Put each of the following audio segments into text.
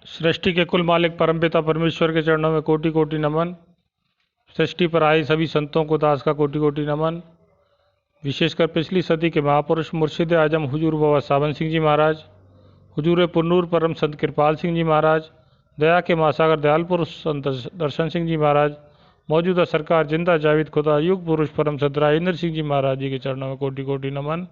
सृष्टि के कुल मालिक परमपिता परमेश्वर के चरणों में कोटि कोटि नमन। सृष्टि पर आए सभी संतों को दास का कोटि कोटि नमन। विशेषकर पिछली सदी के महापुरुष मुर्शिद आजम हुजूर बाबा सावन सिंह जी महाराज, हुजूर पुन्नूर परम संत कृपाल सिंह जी महाराज, दया के महासागर दयाल पुरुष संत दर्शन सिंह जी महाराज, मौजूदा सरकार जिंदा जावेद खुदा युग पुरुष परम संत राजेंद्र सिंह जी महाराज जी के चरणों में कोटि कोटि नमन।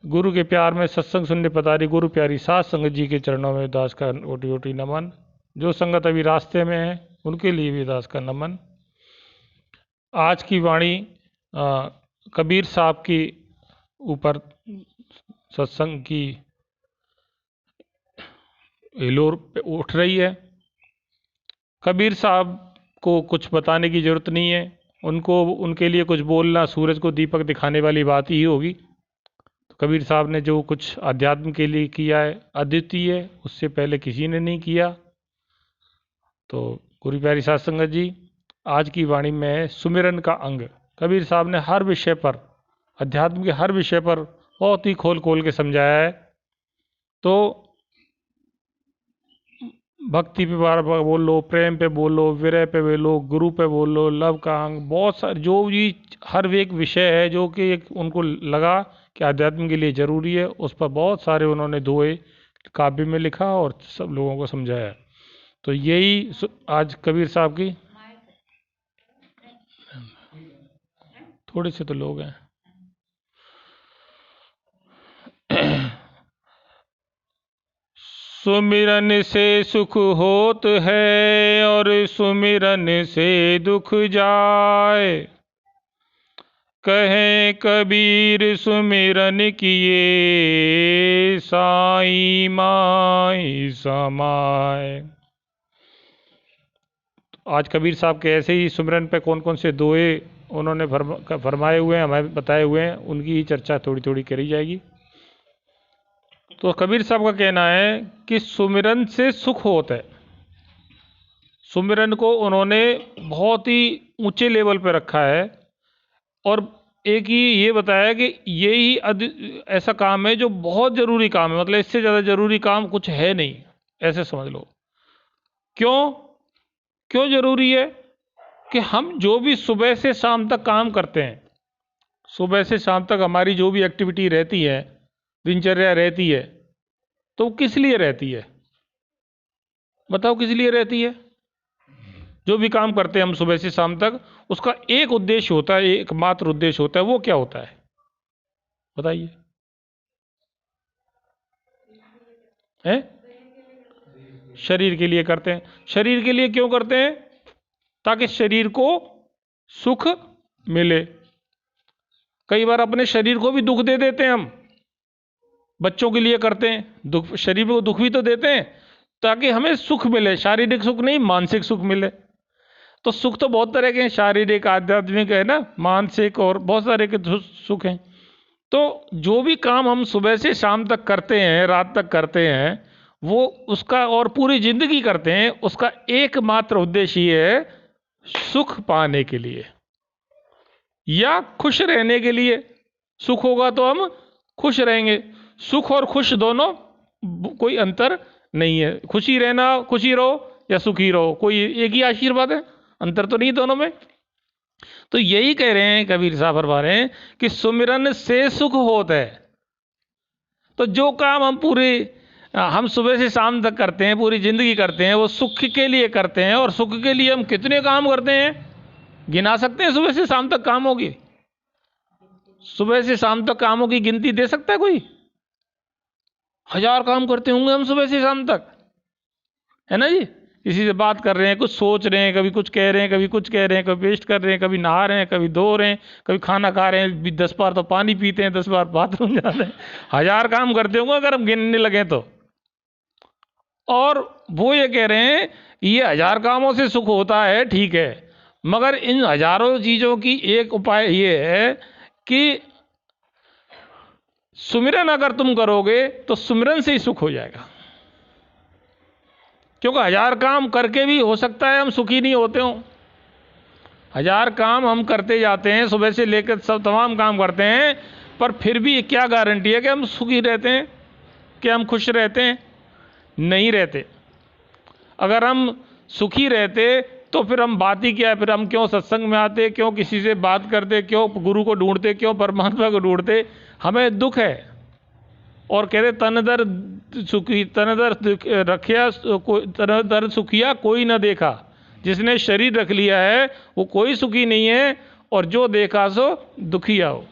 गुरु के प्यार में सत्संग सुनने पधारी गुरु प्यारी सात संगत जी के चरणों में दास का कोटि कोटि नमन। जो संगत अभी रास्ते में है उनके लिए भी दास का नमन। आज की वाणी कबीर साहब की ऊपर सत्संग की हिलोर पे उठ रही है। कबीर साहब को कुछ बताने की जरूरत नहीं है, उनके लिए कुछ बोलना सूरज को दीपक दिखाने वाली बात ही होगी। तो कबीर साहब ने जो कुछ अध्यात्म के लिए किया है अद्वितीय है, उससे पहले किसी ने नहीं किया। तो गुरु प्यारी साध संगत जी, आज की वाणी में है सुमिरन का अंग। कबीर साहब ने हर विषय पर, अध्यात्म के हर विषय पर बहुत ही खोल खोल के समझाया है। तो भक्ति पे बोलो, प्रेम पे बोलो, विरह पे बोलो, गुरु पे बोलो, लव का अंग, बहुत सारे जो भी हर एक विषय है जो कि उनको लगा कि अध्यात्म के लिए ज़रूरी है, उस पर बहुत सारे उन्होंने दोहे काव्य में लिखा और सब लोगों को समझाया। तो यही आज कबीर साहब की, थोड़े से तो लोग हैं। सुमिरन से सुख होत है और सुमिरन से दुख जाए, कहे कबीर सुमिरन किए साई माई समाए। आज कबीर साहब के ऐसे ही सुमिरन पे कौन कौन से दोहे उन्होंने फरमाए हुए हैं, हमें बताए हुए हैं, उनकी ही चर्चा थोड़ी थोड़ी करी जाएगी। तो कबीर साहब का कहना है कि सुमिरन से सुख होता है। सुमिरन को उन्होंने बहुत ही ऊंचे लेवल पर रखा है और एक ही ये बताया कि यही ऐसा काम है जो बहुत ज़रूरी काम है, मतलब इससे ज़्यादा ज़रूरी काम कुछ है नहीं, ऐसे समझ लो। क्यों ज़रूरी है कि हम जो भी सुबह से शाम तक काम करते हैं, सुबह से शाम तक हमारी जो भी एक्टिविटी रहती है, दिनचर्या रहती है, तो किस लिए रहती है? बताओ किस लिए रहती है? जो भी काम करते हैं हम सुबह से शाम तक, उसका एक उद्देश्य होता है, एकमात्र उद्देश्य होता है। वो क्या होता है बताइए? हैं? शरीर के लिए करते हैं। शरीर के लिए क्यों करते हैं? ताकि शरीर को सुख मिले। कई बार अपने शरीर को भी दुख दे देते हैं हम, बच्चों के लिए करते हैं, दुख, शरीर को दुख भी तो देते हैं ताकि हमें सुख मिले, शारीरिक सुख नहीं, मानसिक सुख मिले। तो सुख तो बहुत तरह के हैं, शारीरिक, आध्यात्मिक है ना, मानसिक, और बहुत सारे के सुख हैं। तो जो भी काम हम सुबह से शाम तक करते हैं, रात तक करते हैं, वो उसका और पूरी जिंदगी करते हैं, उसका एकमात्र उद्देश्य ये है सुख पाने के लिए या खुश रहने के लिए। सुख होगा तो हम खुश रहेंगे। सुख और खुश दोनों कोई अंतर नहीं है। खुशी रहना, खुशी रहो या सुखी रहो, कोई एक ही आशीर्वाद है, अंतर तो नहीं दोनों में। तो यही कह रहे हैं कबीर साहब फरमा रहे हैं कि सुमिरन से सुख होता है। तो जो काम हम सुबह से शाम तक करते हैं, पूरी जिंदगी करते हैं, वो सुख के लिए करते हैं। और सुख के लिए हम कितने काम करते हैं, गिना सकते हैं? सुबह से शाम तक कामों की, सुबह से शाम तक कामों की गिनती दे सकता है कोई? 1000 काम करते होंगे हम सुबह से शाम तक, है ना जी? किसी से बात कर रहे हैं, कुछ सोच रहे हैं, कभी कुछ कह रहे हैं, कभी कुछ कह रहे हैं, कभी पेस्ट कर रहे हैं, कभी नहा रहे हैं, कभी धो रहे हैं, कभी खाना खा रहे हैं, 10 बार तो पानी पीते हैं, 10 बार बाथरूम जा रहे हैं। 1000 काम करते होंगे अगर हम गिनने लगे तो। और वो ये कह रहे हैं ये 1000 कामों से सुख होता है, ठीक है, मगर इन हजारों चीज़ों की एक उपाय ये है कि सुमिरन अगर तुम करोगे तो सुमिरन से ही सुख हो जाएगा। क्योंकि 1000 काम करके भी हो सकता है हम सुखी नहीं होते हों। 1000 काम हम करते जाते हैं, सुबह से लेकर सब तमाम काम करते हैं, पर फिर भी क्या गारंटी है कि हम सुखी रहते हैं, कि हम खुश रहते हैं? नहीं रहते। अगर हम सुखी रहते तो फिर हम बात ही क्या है, फिर हम क्यों सत्संग में आते, क्यों किसी से बात करते, क्यों गुरु को ढूंढते, क्यों परमात्मा को ढूंढते। हमें दुख है और कहते तन दर सुखी, तन दर रखिया, तन दर सुखिया कोई ना देखा। जिसने शरीर रख लिया है वो कोई सुखी नहीं है, और जो देखा सो दुखिया हो।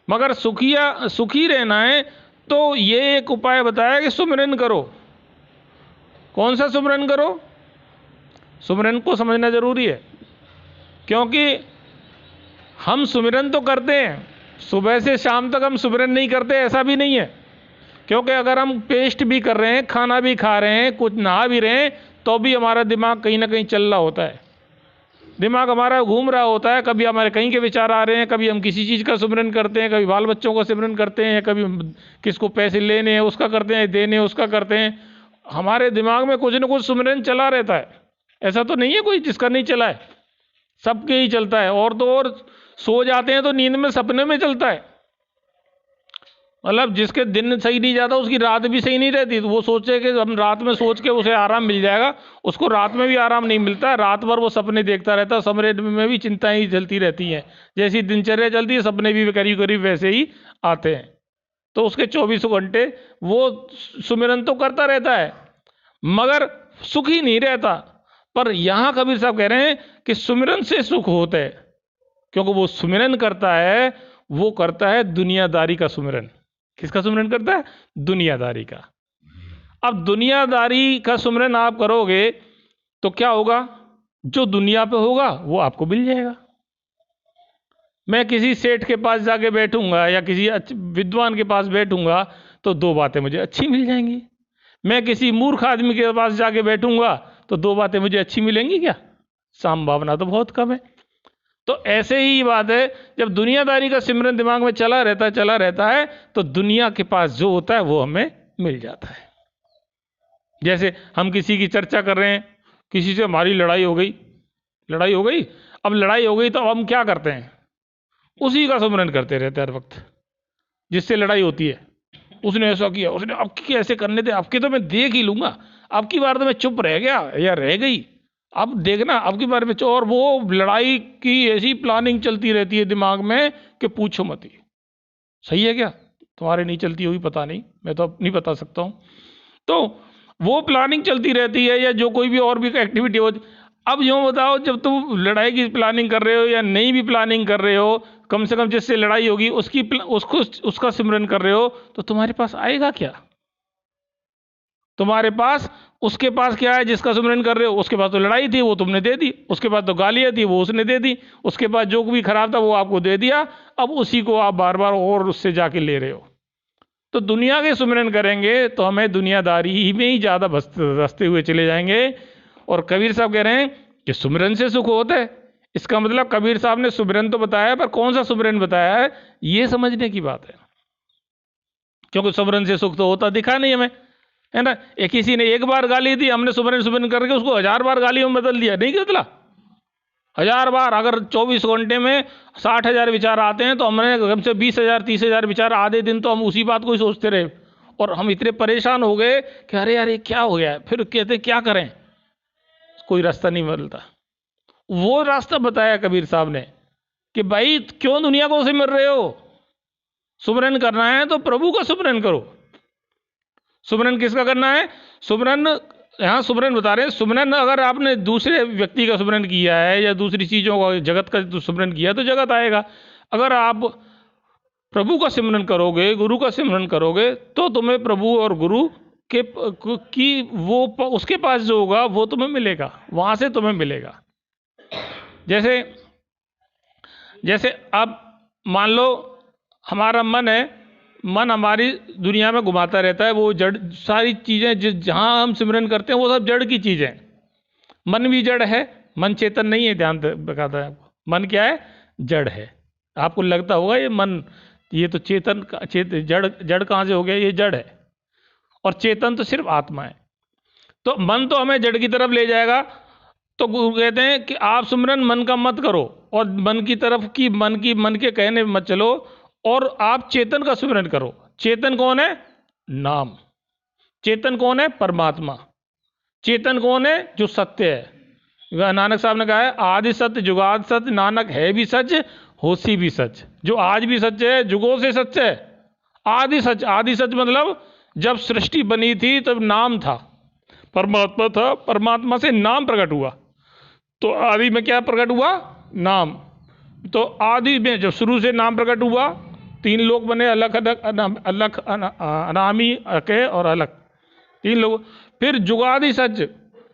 मगर सुखी रहना है तो ये एक उपाय बताया कि सुमिरन करो। कौन सा सुमिरन करो? सुमिरन को समझना जरूरी है, क्योंकि हम सुमिरन तो करते हैं, सुबह से शाम तक हम सुमिरन नहीं करते ऐसा भी नहीं है। क्योंकि अगर हम पेस्ट भी कर रहे हैं, खाना भी खा रहे हैं, कुछ नहा भी रहे हैं, तो भी हमारा दिमाग कहीं ना कहीं चल रहा होता है, दिमाग हमारा घूम रहा होता है। कभी हमारे कहीं के विचार आ रहे हैं, कभी हम किसी चीज़ का सुमिरन करते हैं, कभी बाल बच्चों का सिमरन करते हैं, कभी किसको पैसे लेने हैं उसका करते हैं, देने उसका करते हैं। हमारे दिमाग में कुछ न कुछ सुमिरन चला रहता है। ऐसा तो नहीं है कोई जिसका नहीं चला है, सबके ही चलता है। और तो और सो जाते हैं तो नींद में सपने में चलता है। मतलब जिसके दिन सही नहीं जाता उसकी रात भी सही नहीं रहती। तो वो सोचे कि हम रात में सोच के उसे आराम मिल जाएगा, उसको रात में भी आराम नहीं मिलता। रात भर वो सपने देखता रहता है, सपने में भी चिंताएं ही चलती रहती हैं। जैसी दिनचर्या चलती है सपने भी करीब करीब वैसे ही आते हैं। तो उसके 24 घंटे वो सुमिरन तो करता रहता है मगर सुखी नहीं रहता। पर यहाँ कबीर साहब कह रहे हैं कि सुमिरन से सुख होता है, क्योंकि वो सुमिरन करता है, वो करता है दुनियादारी का सुमिरन। किसका सुमिरन करता है? दुनियादारी का। अब दुनियादारी का सुमिरन आप करोगे तो क्या होगा? जो दुनिया पे होगा वो आपको मिल जाएगा। मैं किसी सेठ के पास जाके बैठूंगा या किसी विद्वान के पास बैठूंगा तो दो बातें मुझे अच्छी मिल जाएंगी। मैं किसी मूर्ख आदमी के पास जाके बैठूंगा तो दो बातें मुझे अच्छी मिलेंगी क्या? संभावना तो बहुत कम है। तो ऐसे ही बात है, जब दुनियादारी का सिमरन दिमाग में चला रहता है तो दुनिया के पास जो होता है वो हमें मिल जाता है। जैसे हम किसी की चर्चा कर रहे हैं, किसी से हमारी लड़ाई हो गई। अब लड़ाई हो गई तो हम क्या करते हैं? उसी का सुमरन करते रहते हैं हर वक्त, जिससे लड़ाई होती है। उसने ऐसा किया, उसने आपकी ऐसे करने थे, आपके तो मैं देख ही लूंगा, आपकी बार तो मैं चुप रह गया या रह गई, अब देखना आपकी बार में। और वो लड़ाई की ऐसी प्लानिंग चलती रहती है दिमाग में कि पूछो मत ही। सही है क्या? तुम्हारे नहीं चलती होगी पता नहीं, मैं तो नहीं बता सकता हूँ। तो वो प्लानिंग चलती रहती है, या जो कोई भी और भी एक्टिविटी हो। अब यूँ बताओ, जब तुम लड़ाई की प्लानिंग कर रहे हो या नहीं भी प्लानिंग कर रहे हो, कम से कम जिससे लड़ाई होगी उसका सिमरन कर रहे हो, तो तुम्हारे पास आएगा क्या? तुम्हारे पास, उसके पास क्या है जिसका सिमरन कर रहे हो? उसके पास तो लड़ाई थी, वो तुमने दे दी। उसके पास तो गालियाँ थी, वो उसने दे दी। उसके पास जो भी खराब था वो आपको दे दिया। अब उसी को आप बार बार और उससे जाके ले रहे हो। तो दुनिया के सुमिरन करेंगे तो हमें दुनियादारी में ही ज़्यादा बसते हुए चले जाएंगे। और कबीर साहब कह रहे हैं कि सुमिरन से सुख होता है। इसका मतलब कबीर साहब ने सुमिरन तो बताया, पर कौन सा सुमिरन बताया है ये समझने की बात है। क्योंकि सुमिरन से सुख तो होता दिखा नहीं हमें, है ना। एक किसी ने एक बार गाली दी, हमने सुमिरन करके उसको 1000 बार गालियों में बदल दिया, नहीं बदला? 1000 बार। अगर 24 घंटे में 60,000 विचार आते हैं तो हमने कम से 20,000 30,000 विचार आधे दिन तो हम उसी बात को ही सोचते रहे। और हम इतने परेशान हो गए कि अरे यार ये क्या हो गया। फिर कहते क्या करें, कोई रास्ता नहीं मिलता। वो रास्ता बताया कबीर साहब ने कि भाई क्यों दुनिया को सिमर रहे हो? सुमिरन करना है तो प्रभु का सुमिरन करो। सुमिरन किसका करना है? सुमिरन, यहाँ सुमिरन बता रहे हैं। सुमिरन अगर आपने दूसरे व्यक्ति का सुमिरन किया है या दूसरी चीज़ों का, जगत का सुमिरन किया तो जगत आएगा। अगर आप प्रभु का सिमरन करोगे, गुरु का सिमरन करोगे, तो तुम्हें प्रभु और गुरु की वो उसके पास जो होगा वो तुम्हें मिलेगा, वहाँ से तुम्हें मिलेगा। जैसे अब मान लो हमारा मन है, मन हमारी दुनिया में घुमाता रहता है। वो जड़ सारी चीज़ें जहाँ हम सिमरन करते हैं वो सब जड़ की चीज़ें। मन भी जड़ है, मन चेतन नहीं है। ध्यान बताता है आपको, मन क्या है? जड़ है। आपको लगता होगा ये मन, ये तो जड़ कहाँ से हो गया? ये जड़ है। और चेतन तो सिर्फ आत्मा है। तो मन तो हमें जड़ की तरफ ले जाएगा। तो गुरु कहते हैं कि आप सुमिरन मन का मत करो, और मन की तरफ की मन के कहने मत चलो, और आप चेतन का सुमिरन करो। चेतन कौन है? नाम। चेतन कौन है? परमात्मा। चेतन कौन है? जो सत्य है। नानक साहब ने कहा है आदि सत्य जुगाद सत्य, नानक है भी सच होसी भी सच। जो आज भी सच है, जुगों से सच है। आदि सच, आदि सच मतलब जब सृष्टि बनी थी तब नाम था, परमात्मा था, परमात्मा से नाम प्रकट हुआ। तो आदि में क्या प्रकट हुआ? नाम। तो आदि में जब शुरू से नाम प्रकट हुआ, तीन लोग बने, अलग अलग, अलग अनामी, अके और अलग, तीन लोग। फिर जुगादि सच,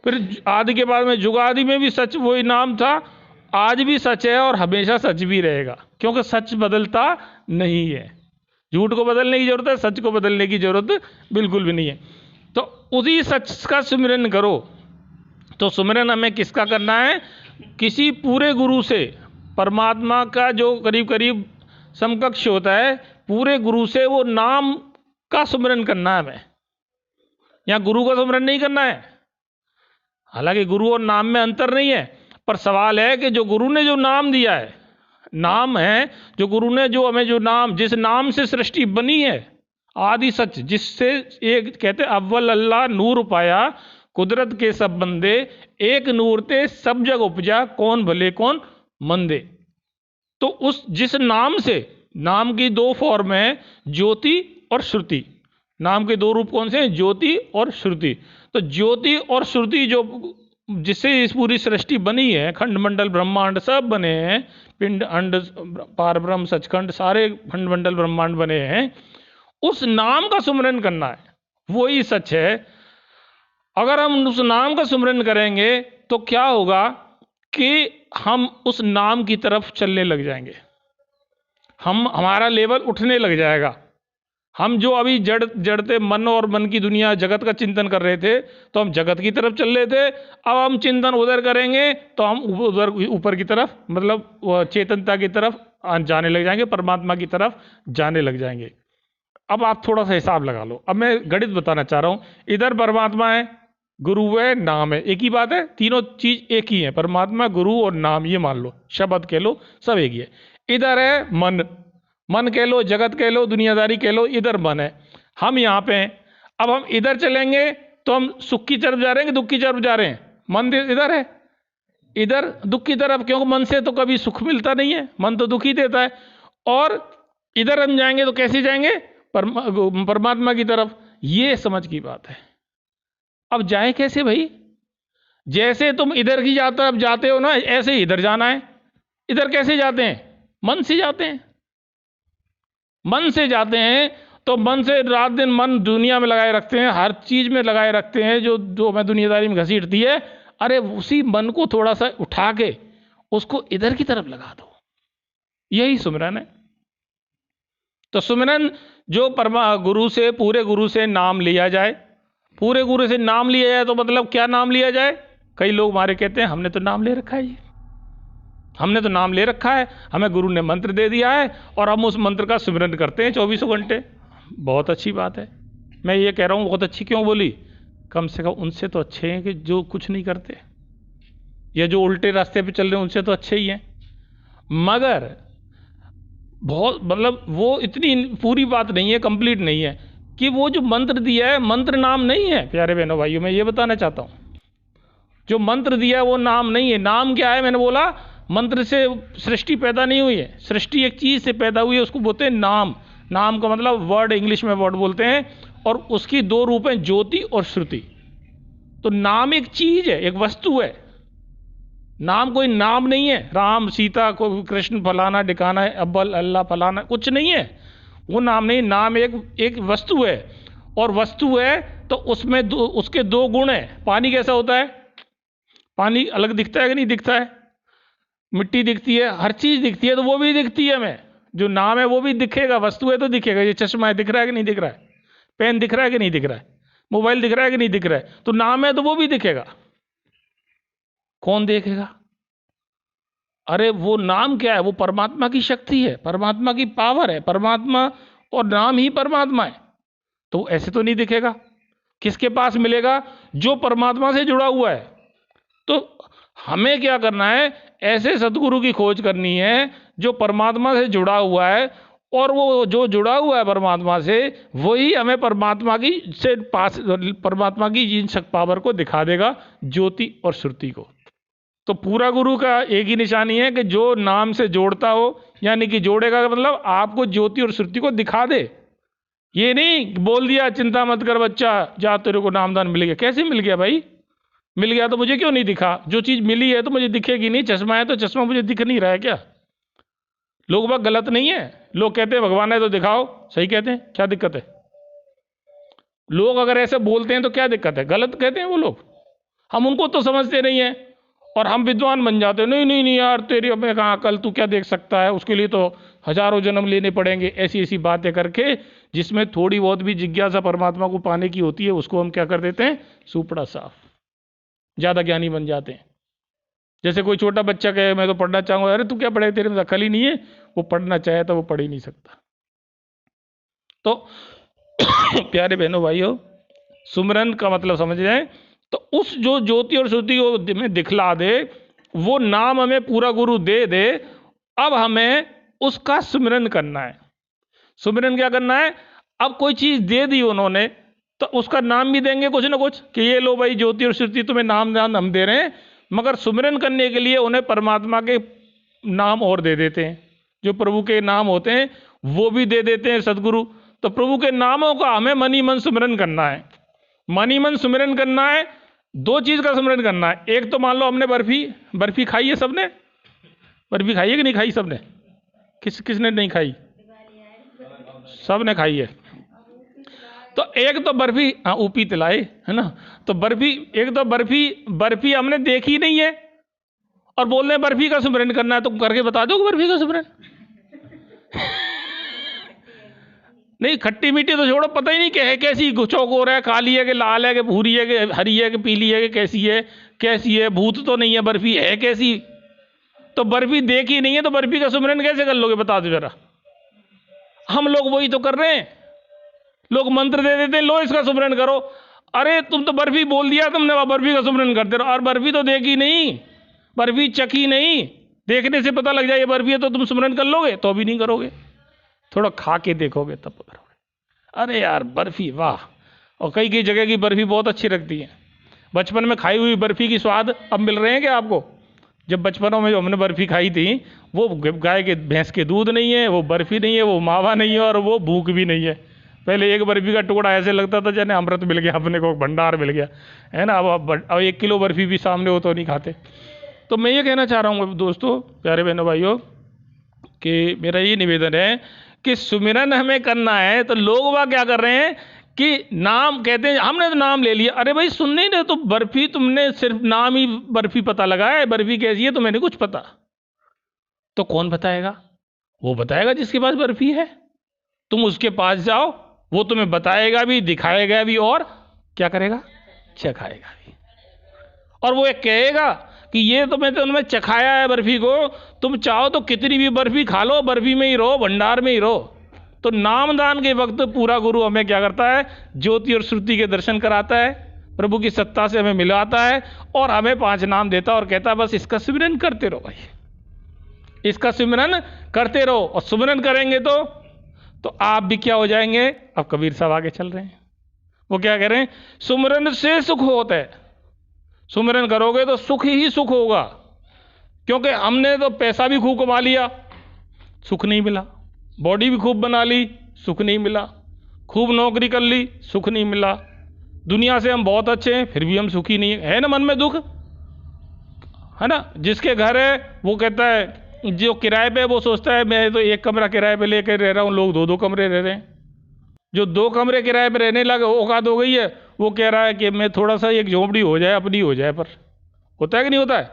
फिर आदि के बाद में जुगादि में भी सच वही नाम था, आज भी सच है और हमेशा सच भी रहेगा, क्योंकि सच बदलता नहीं है। झूठ को बदलने की जरूरत है, सच को बदलने की जरूरत बिल्कुल भी नहीं है। तो उसी सच का सुमिरन करो। तो सुमिरन हमें किसका करना है? किसी पूरे गुरु से, परमात्मा का जो करीब करीब समकक्ष होता है, पूरे गुरु से वो नाम का सुमिरन करना है हमें। यहाँ गुरु का सुमिरन नहीं करना है। हालांकि गुरु और नाम में अंतर नहीं है, पर सवाल है कि जो गुरु ने जो नाम दिया है, नाम है जो गुरु ने जो हमें जो नाम, जिस नाम से सृष्टि बनी है, आदि सच, जिससे एक कहते अव्वल अल्लाह नूर पाया, कुदरत के सब बंदे, एक नूर ते सब जग उपजा, कौन भले कौन मंदे। तो उस जिस नाम से, नाम की दो फॉर्म है, ज्योति और श्रुति। नाम के दो रूप कौन से हैं? ज्योति और श्रुति। तो ज्योति और श्रुति जो जिससे इस पूरी सृष्टि बनी है, खंड मंडल ब्रह्मांड सब बने हैं, पिंड अंड पार ब्रह्म सचखंड सारे खंड मंडल ब्रह्मांड बने हैं, उस नाम का सुमिरन करना है, वही सच है। अगर हम उस नाम का सुमिरन करेंगे तो क्या होगा कि हम उस नाम की तरफ चलने लग जाएंगे, हमारा लेवल उठने लग जाएगा। हम जो अभी जड़ते मन और मन की दुनिया जगत का चिंतन कर रहे थे, तो हम जगत की तरफ चल रहे थे। अब हम चिंतन उधर करेंगे तो हम उधर ऊपर की तरफ, मतलब चेतनता की तरफ जाने लग जाएंगे, परमात्मा की तरफ जाने लग जाएंगे। अब आप थोड़ा सा हिसाब लगा लो। अब मैं गणित बताना चाह रहा हूँ। इधर परमात्मा है, गुरु है, नाम है, एक ही बात है, तीनों चीज एक ही है, परमात्मा, गुरु और नाम, ये मान लो, शब्द कह लो, सब एक ही है। इधर है मन, मन कह लो, जगत कह लो, दुनियादारी कह लो, इधर मन है। हम यहाँ पे हैं। अब हम इधर चलेंगे तो हम सुख की तरफ जा रहे हैं कि दुख की तरफ जा रहे हैं? मन इधर है, इधर दुख की तरफ, क्योंकि मन से तो कभी सुख मिलता नहीं है, मन तो दुख ही देता है। और इधर हम जाएंगे तो कैसे जाएंगे? परमात्मा की तरफ। ये समझ की बात है। अब जाए कैसे भाई? जैसे तुम इधर की तरफ जाते हो ना, ऐसे ही इधर जाना है। इधर कैसे जाते हैं? मन से जाते हैं। मन से जाते हैं तो मन से रात दिन मन दुनिया में लगाए रखते हैं, हर चीज में लगाए रखते हैं जो हमें दुनियादारी में घसीटती है। अरे उसी मन को थोड़ा सा उठा के उसको इधर की तरफ लगा दो, यही सुमिरन है। तो सुमिरन जो गुरु से, पूरे गुरु से नाम लिया जाए। पूरे गुरु से नाम लिया जाए तो मतलब क्या नाम लिया जाए? कई लोग हमारे कहते हैं हमने तो नाम ले रखा है, हमने तो नाम ले रखा है, हमें गुरु ने मंत्र दे दिया है और हम उस मंत्र का सुमिरन करते हैं 24 घंटे। बहुत अच्छी बात है। मैं ये कह रहा हूँ बहुत अच्छी क्यों बोली? कम से कम उनसे तो अच्छे हैं कि जो कुछ नहीं करते, या जो उल्टे रास्ते पे चल रहे हैं उनसे तो अच्छे ही हैं। मगर बहुत मतलब वो इतनी पूरी बात नहीं है, कंप्लीट नहीं है कि वो जो मंत्र दिया है, मंत्र नाम नहीं है। प्यारे बहनों भाइयों, मैं ये बताना चाहता हूँ, जो मंत्र दिया है वो नाम नहीं है। नाम क्या है? मैंने बोला मंत्र से सृष्टि पैदा नहीं हुई है, सृष्टि एक चीज से पैदा हुई है, उसको बोलते हैं नाम। नाम का मतलब वर्ड, इंग्लिश में वर्ड बोलते हैं, और उसकी दो रूप हैं, ज्योति और श्रुति। तो नाम एक चीज है, एक वस्तु है। नाम कोई नाम नहीं है, राम सीता को कृष्ण फलाना डिकाना है, अब्बल अल्लाह फलाना, कुछ नहीं है, वो नाम नहीं। नाम एक वस्तु है, और वस्तु है तो उसमें उसके दो गुण हैं। पानी कैसा होता है? पानी अलग दिखता है कि नहीं दिखता है? मिट्टी दिखती है, हर चीज दिखती है, तो वो भी दिखती है हमें। जो नाम है वो भी दिखेगा, वस्तु है तो दिखेगा। ये चश्मा है, दिख रहा है कि नहीं दिख रहा है? पेन दिख रहा है कि नहीं दिख रहा है? मोबाइल दिख रहा है कि नहीं दिख रहा है? तो नाम है तो वो भी दिखेगा। कौन देखेगा? अरे वो नाम क्या है? वो परमात्मा की शक्ति है, परमात्मा की पावर है, परमात्मा, और नाम ही परमात्मा है। तो ऐसे तो नहीं दिखेगा। किसके पास मिलेगा? जो परमात्मा से जुड़ा हुआ है। तो हमें क्या करना है? ऐसे सदगुरु की खोज करनी है जो परमात्मा से जुड़ा हुआ है, और वो जो जुड़ा हुआ है परमात्मा से, वही हमें परमात्मा की से पास, परमात्मा की इन पावर को दिखा देगा, ज्योति और श्रुति को। तो पूरा गुरु का एक ही निशानी है कि जो नाम से जोड़ता हो, यानी कि जोड़ेगा का मतलब आपको ज्योति और श्रुति को दिखा दे। ये नहीं बोल दिया चिंता मत कर बच्चा, जा तेरे को नामदान मिल गया। कैसे मिल गया भाई? मिल गया तो मुझे क्यों नहीं दिखा? जो चीज़ मिली है तो मुझे दिखेगी नहीं। चश्मा है तो चश्मा मुझे दिख नहीं रहा है क्या? लोग बात गलत नहीं है। लोग कहते हैं भगवान है तो दिखाओ, सही कहते हैं, क्या दिक्कत है? लोग अगर ऐसे बोलते हैं तो क्या दिक्कत है? गलत कहते हैं वो लोग, हम उनको तो समझते नहीं है और हम विद्वान बन जाते हैं। नहीं नहीं नहीं यार, तेरी अपने कहाँ अकल, तू क्या देख सकता है, उसके लिए तो हजारों जन्म लेने पड़ेंगे। ऐसी ऐसी बातें करके जिसमें थोड़ी बहुत भी जिज्ञासा परमात्मा को पाने की होती है, उसको हम क्या कर देते हैं? सुपड़ा साफ, ज़्यादा ज्ञानी बन जाते हैं। जैसे कोई छोटा बच्चा कहे मैं तो पढ़ना चाहूँगा, अरे तू क्या पढ़े, तेरे में अकल ही नहीं है। वो पढ़ना चाहे तो वो पढ़ ही नहीं सकता। तो प्यारे बहनों भाइयों, सुमरन का मतलब समझ जाए तो उस जो ज्योति और श्रुति को में दिखला दे, वो नाम हमें पूरा गुरु दे दे। अब हमें उसका सुमिरन करना है। सुमिरन क्या करना है? अब कोई चीज़ दे दी उन्होंने तो उसका नाम भी देंगे कुछ ना कुछ, कि ये लो भाई ज्योति और श्रुति तुम्हें नाम दान हम दे रहे हैं। मगर सुमिरन करने के लिए उन्हें परमात्मा के नाम और दे देते हैं, जो प्रभु के नाम होते हैं वो भी दे देते हैं सदगुरु। तो प्रभु के नामों का हमें मन ही मन सुमिरन करना है। मन ही मन सुमिरन करना है। दो चीज़ का सुमिरन करना है। एक तो मान लो हमने बर्फी खाई है, सबने बर्फी खाई है कि नहीं खाई? सबने, किसने नहीं खाई? सबने खाई है। तो एक तो बर्फी, हाँ ऊपी तिलाए, है ना। तो बर्फी, एक तो बर्फी हमने देखी नहीं है और बोल रहे हैं बर्फी का सुमिरन करना है। तो करके बता दो बर्फी का सुमिरन। नहीं, खट्टी मीठी तो छोड़ो, पता ही नहीं क्या है, कैसी चौकोर है, काली है कि लाल है कि भूरी है कि हरी है कि पीली है कि कैसी है, भूत तो नहीं है, बर्फी है कैसी? तो बर्फी देखी नहीं है तो बर्फी का सुमिरन कैसे कर लोगे? बता दो जरा। हम लोग वही तो कर रहे हैं। लोग मंत्र दे देते हैं, लो इसका सुमिरन करो। अरे तुम तो बर्फी बोल दिया तुमने, वह बर्फी का सुमिरन करते रहो। और बर्फी तो देखी नहीं, बर्फी चखी नहीं, देखने से पता लग जाए ये बर्फी है तो तुम सुमिरन कर लोगे? तो भी नहीं करोगे, थोड़ा खा के देखोगे तब करोगे। अरे यार बर्फी वाह। और कई कई जगह की बर्फी बहुत अच्छी लगती है। बचपन में खाई हुई बर्फी की स्वाद अब मिल रहे हैं क्या आपको? जब बचपनों में जो हमने बर्फी खाई थी, वो गाय के भैंस के दूध नहीं है, वो बर्फी नहीं है, वो मावा नहीं है और वो भूख भी नहीं है। पहले एक बर्फी का टुकड़ा ऐसे लगता था जैसे अमृत मिल गया, अपने को भंडार मिल गया, है ना। अब 1 किलो बर्फी भी सामने हो तो नहीं खाते। तो मैं ये कहना चाह रहा हूँ दोस्तों, प्यारे बहनों भाइयों, कि मेरा ये निवेदन है कि सुमिरन हमें करना है। तो लोग वह क्या कर रहे हैं कि नाम कहते हैं, हमने तो नाम ले लिया। अरे भाई सुन नहीं रहे तो बर्फी, तुमने सिर्फ नाम ही बर्फी पता लगा है, बर्फी कैसी है तुम्हें नहीं कुछ पता। तो कौन बताएगा? वो बताएगा जिसके पास बर्फी है। तुम उसके पास जाओ, वो तुम्हें बताएगा भी, दिखाएगा भी और क्या करेगा? चखाएगा भी। और वो एक कहेगा कि ये तो मैं तुमने चखाया है बर्फी को, तुम चाहो तो कितनी भी बर्फी खा लो, बर्फी में ही रहो, भंडार में ही रहो। तो नामदान के वक्त पूरा गुरु हमें क्या करता है? ज्योति और श्रुति के दर्शन कराता है, प्रभु की सत्ता से हमें मिलाता है और हमें 5 नाम देता है और कहता है बस इसका सिमरन करते रहो भाई, इसका सिमरन करते रहो। और सिमरन करेंगे तो आप भी क्या हो जाएंगे? अब कबीर साहब आगे चल रहे हैं, वो क्या कह रहे हैं? सुमरन से सुख होता है। सुमिरन करोगे तो सुख ही सुख होगा। क्योंकि हमने तो पैसा भी खूब कमा लिया, सुख नहीं मिला। बॉडी भी खूब बना ली, सुख नहीं मिला। खूब नौकरी कर ली, सुख नहीं मिला। दुनिया से हम बहुत अच्छे हैं, फिर भी हम सुखी नहीं है ना, मन में दुख है ना। जिसके घर है वो कहता है, जो किराए पे वो सोचता है मैं तो 1 कमरा किराए पे लेकर रह रहा हूँ, लोग 2-2 कमरे रह रहे हैं। जो 2 कमरे किराए पे रहने लगा औकात हो गई है, वो कह रहा है कि मैं थोड़ा सा एक झोपड़ी हो जाए, अपनी हो जाए। पर होता है कि नहीं होता है?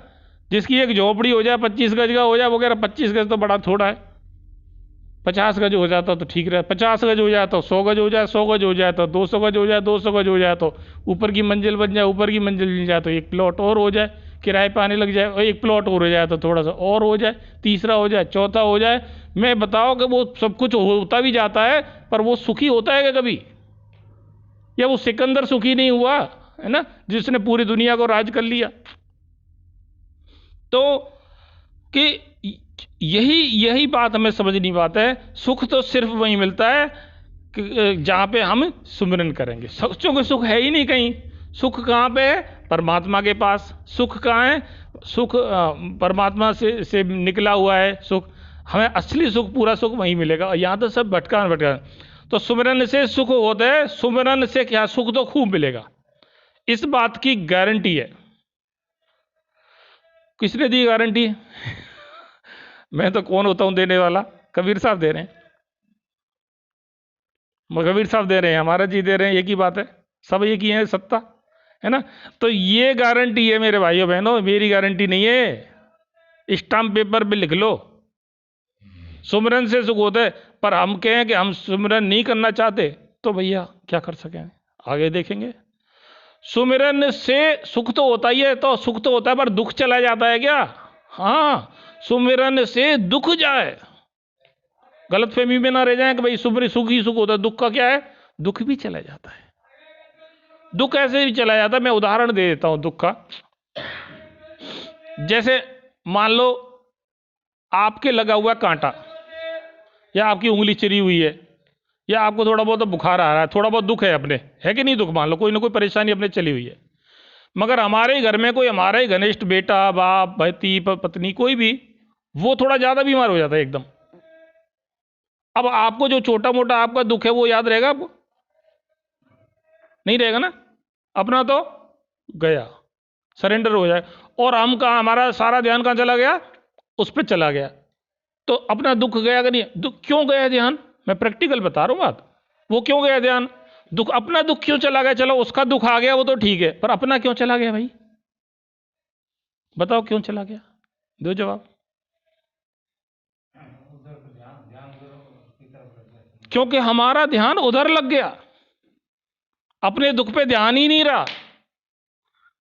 जिसकी एक झोपड़ी हो जाए 25 गज का हो जाए, वो कह रहा 25 गज तो बड़ा थोड़ा है, 50 गज हो जाता तो ठीक रहे, 50 गज हो जाए तो 100 गज हो जाए, 100 गज हो जाए तो 200 गज हो जाए, 200 गज हो जाए तो ऊपर की मंजिल बन जाए, ऊपर की मंजिल मिल जाए तो 1 प्लॉट और हो जाए, किराए पे आने लग जाए, और 1 प्लॉट और हो जाए तो थोड़ा सा और हो जाए, तीसरा हो जाए, चौथा हो जाए। मैं बताओ कि वो सब कुछ होता भी जाता है, पर वो सुखी होता है क्या कभी? या वो सिकंदर सुखी नहीं हुआ है ना, जिसने पूरी दुनिया को राज कर लिया। तो कि यही यही बात हमें समझ नहीं पाता है। सुख तो सिर्फ वहीं मिलता है जहाँ पे हम सुमिरन करेंगे। क्योंकि सुख है ही नहीं कहीं। सुख कहाँ पे है? परमात्मा के पास। सुख कहाँ है? सुख परमात्मा से निकला हुआ है सुख। हमें असली सुख, पूरा सुख वहीं मिलेगा। और यहाँ तो सब भटका भटका। तो सुमिरन से सुख होता है। सुमिरन से क्या? सुख तो खूब मिलेगा, इस बात की गारंटी है। किसने दी गारंटी? मैं तो कौन होता हूं देने वाला? कबीर साहब दे रहे हैं। कबीर साहब दे रहे हैं, हमारा जी दे रहे हैं, एक ही बात है। सब एक ही है, सत्ता है ना। तो ये गारंटी है मेरे भाइयों बहनों, मेरी गारंटी नहीं है। स्टाम्प पेपर पे लिख लो, सुमिरन से सुख होता है। पर हम कहें कि हम सुमिरन नहीं करना चाहते, तो भैया क्या कर सकें, आगे देखेंगे। सुमिरन से सुख तो होता ही है, तो सुख तो होता है, पर दुख चला जाता है क्या? हाँ, सुमिरन से दुख जाए। गलतफहमी में ना रह जाए कि भाई सुमिरन सुख ही सुख होता है। दुख का क्या है? दुख भी चला जाता है। दुख ऐसे भी चला जाता है। मैं उदाहरण दे देता हूं दुख का। जैसे मान लो आपके लगा हुआ कांटा, या आपकी उंगली चिरी हुई है, या आपको थोड़ा बहुत बुखार आ रहा है, थोड़ा बहुत दुख है अपने, है कि नहीं? दुख मान लो कोई ना कोई परेशानी अपने चली हुई है। मगर हमारे घर में कोई हमारा ही घनिष्ठ बेटा, बाप, पति, पत्नी, कोई भी, वो थोड़ा ज्यादा बीमार हो जाता है एकदम। अब आपको जो छोटा मोटा आपका दुख है वो याद रहेगा आपको? नहीं रहेगा ना। अपना तो गया, सरेंडर हो जाए। और हम कहा, हमारा सारा ध्यान कहाँ चला गया? उस पर चला गया। तो अपना दुख गया कि नहीं? दुख क्यों गया ध्यान? मैं प्रैक्टिकल बता रहा हूं बात। वो क्यों गया ध्यान? दुख, अपना दुख क्यों चला गया? चलो उसका दुख आ गया वो तो ठीक है, पर अपना क्यों चला गया भाई? बताओ क्यों चला गया? दो जवाब। क्योंकि हमारा ध्यान उधर लग गया, अपने दुख पे ध्यान ही नहीं रहा।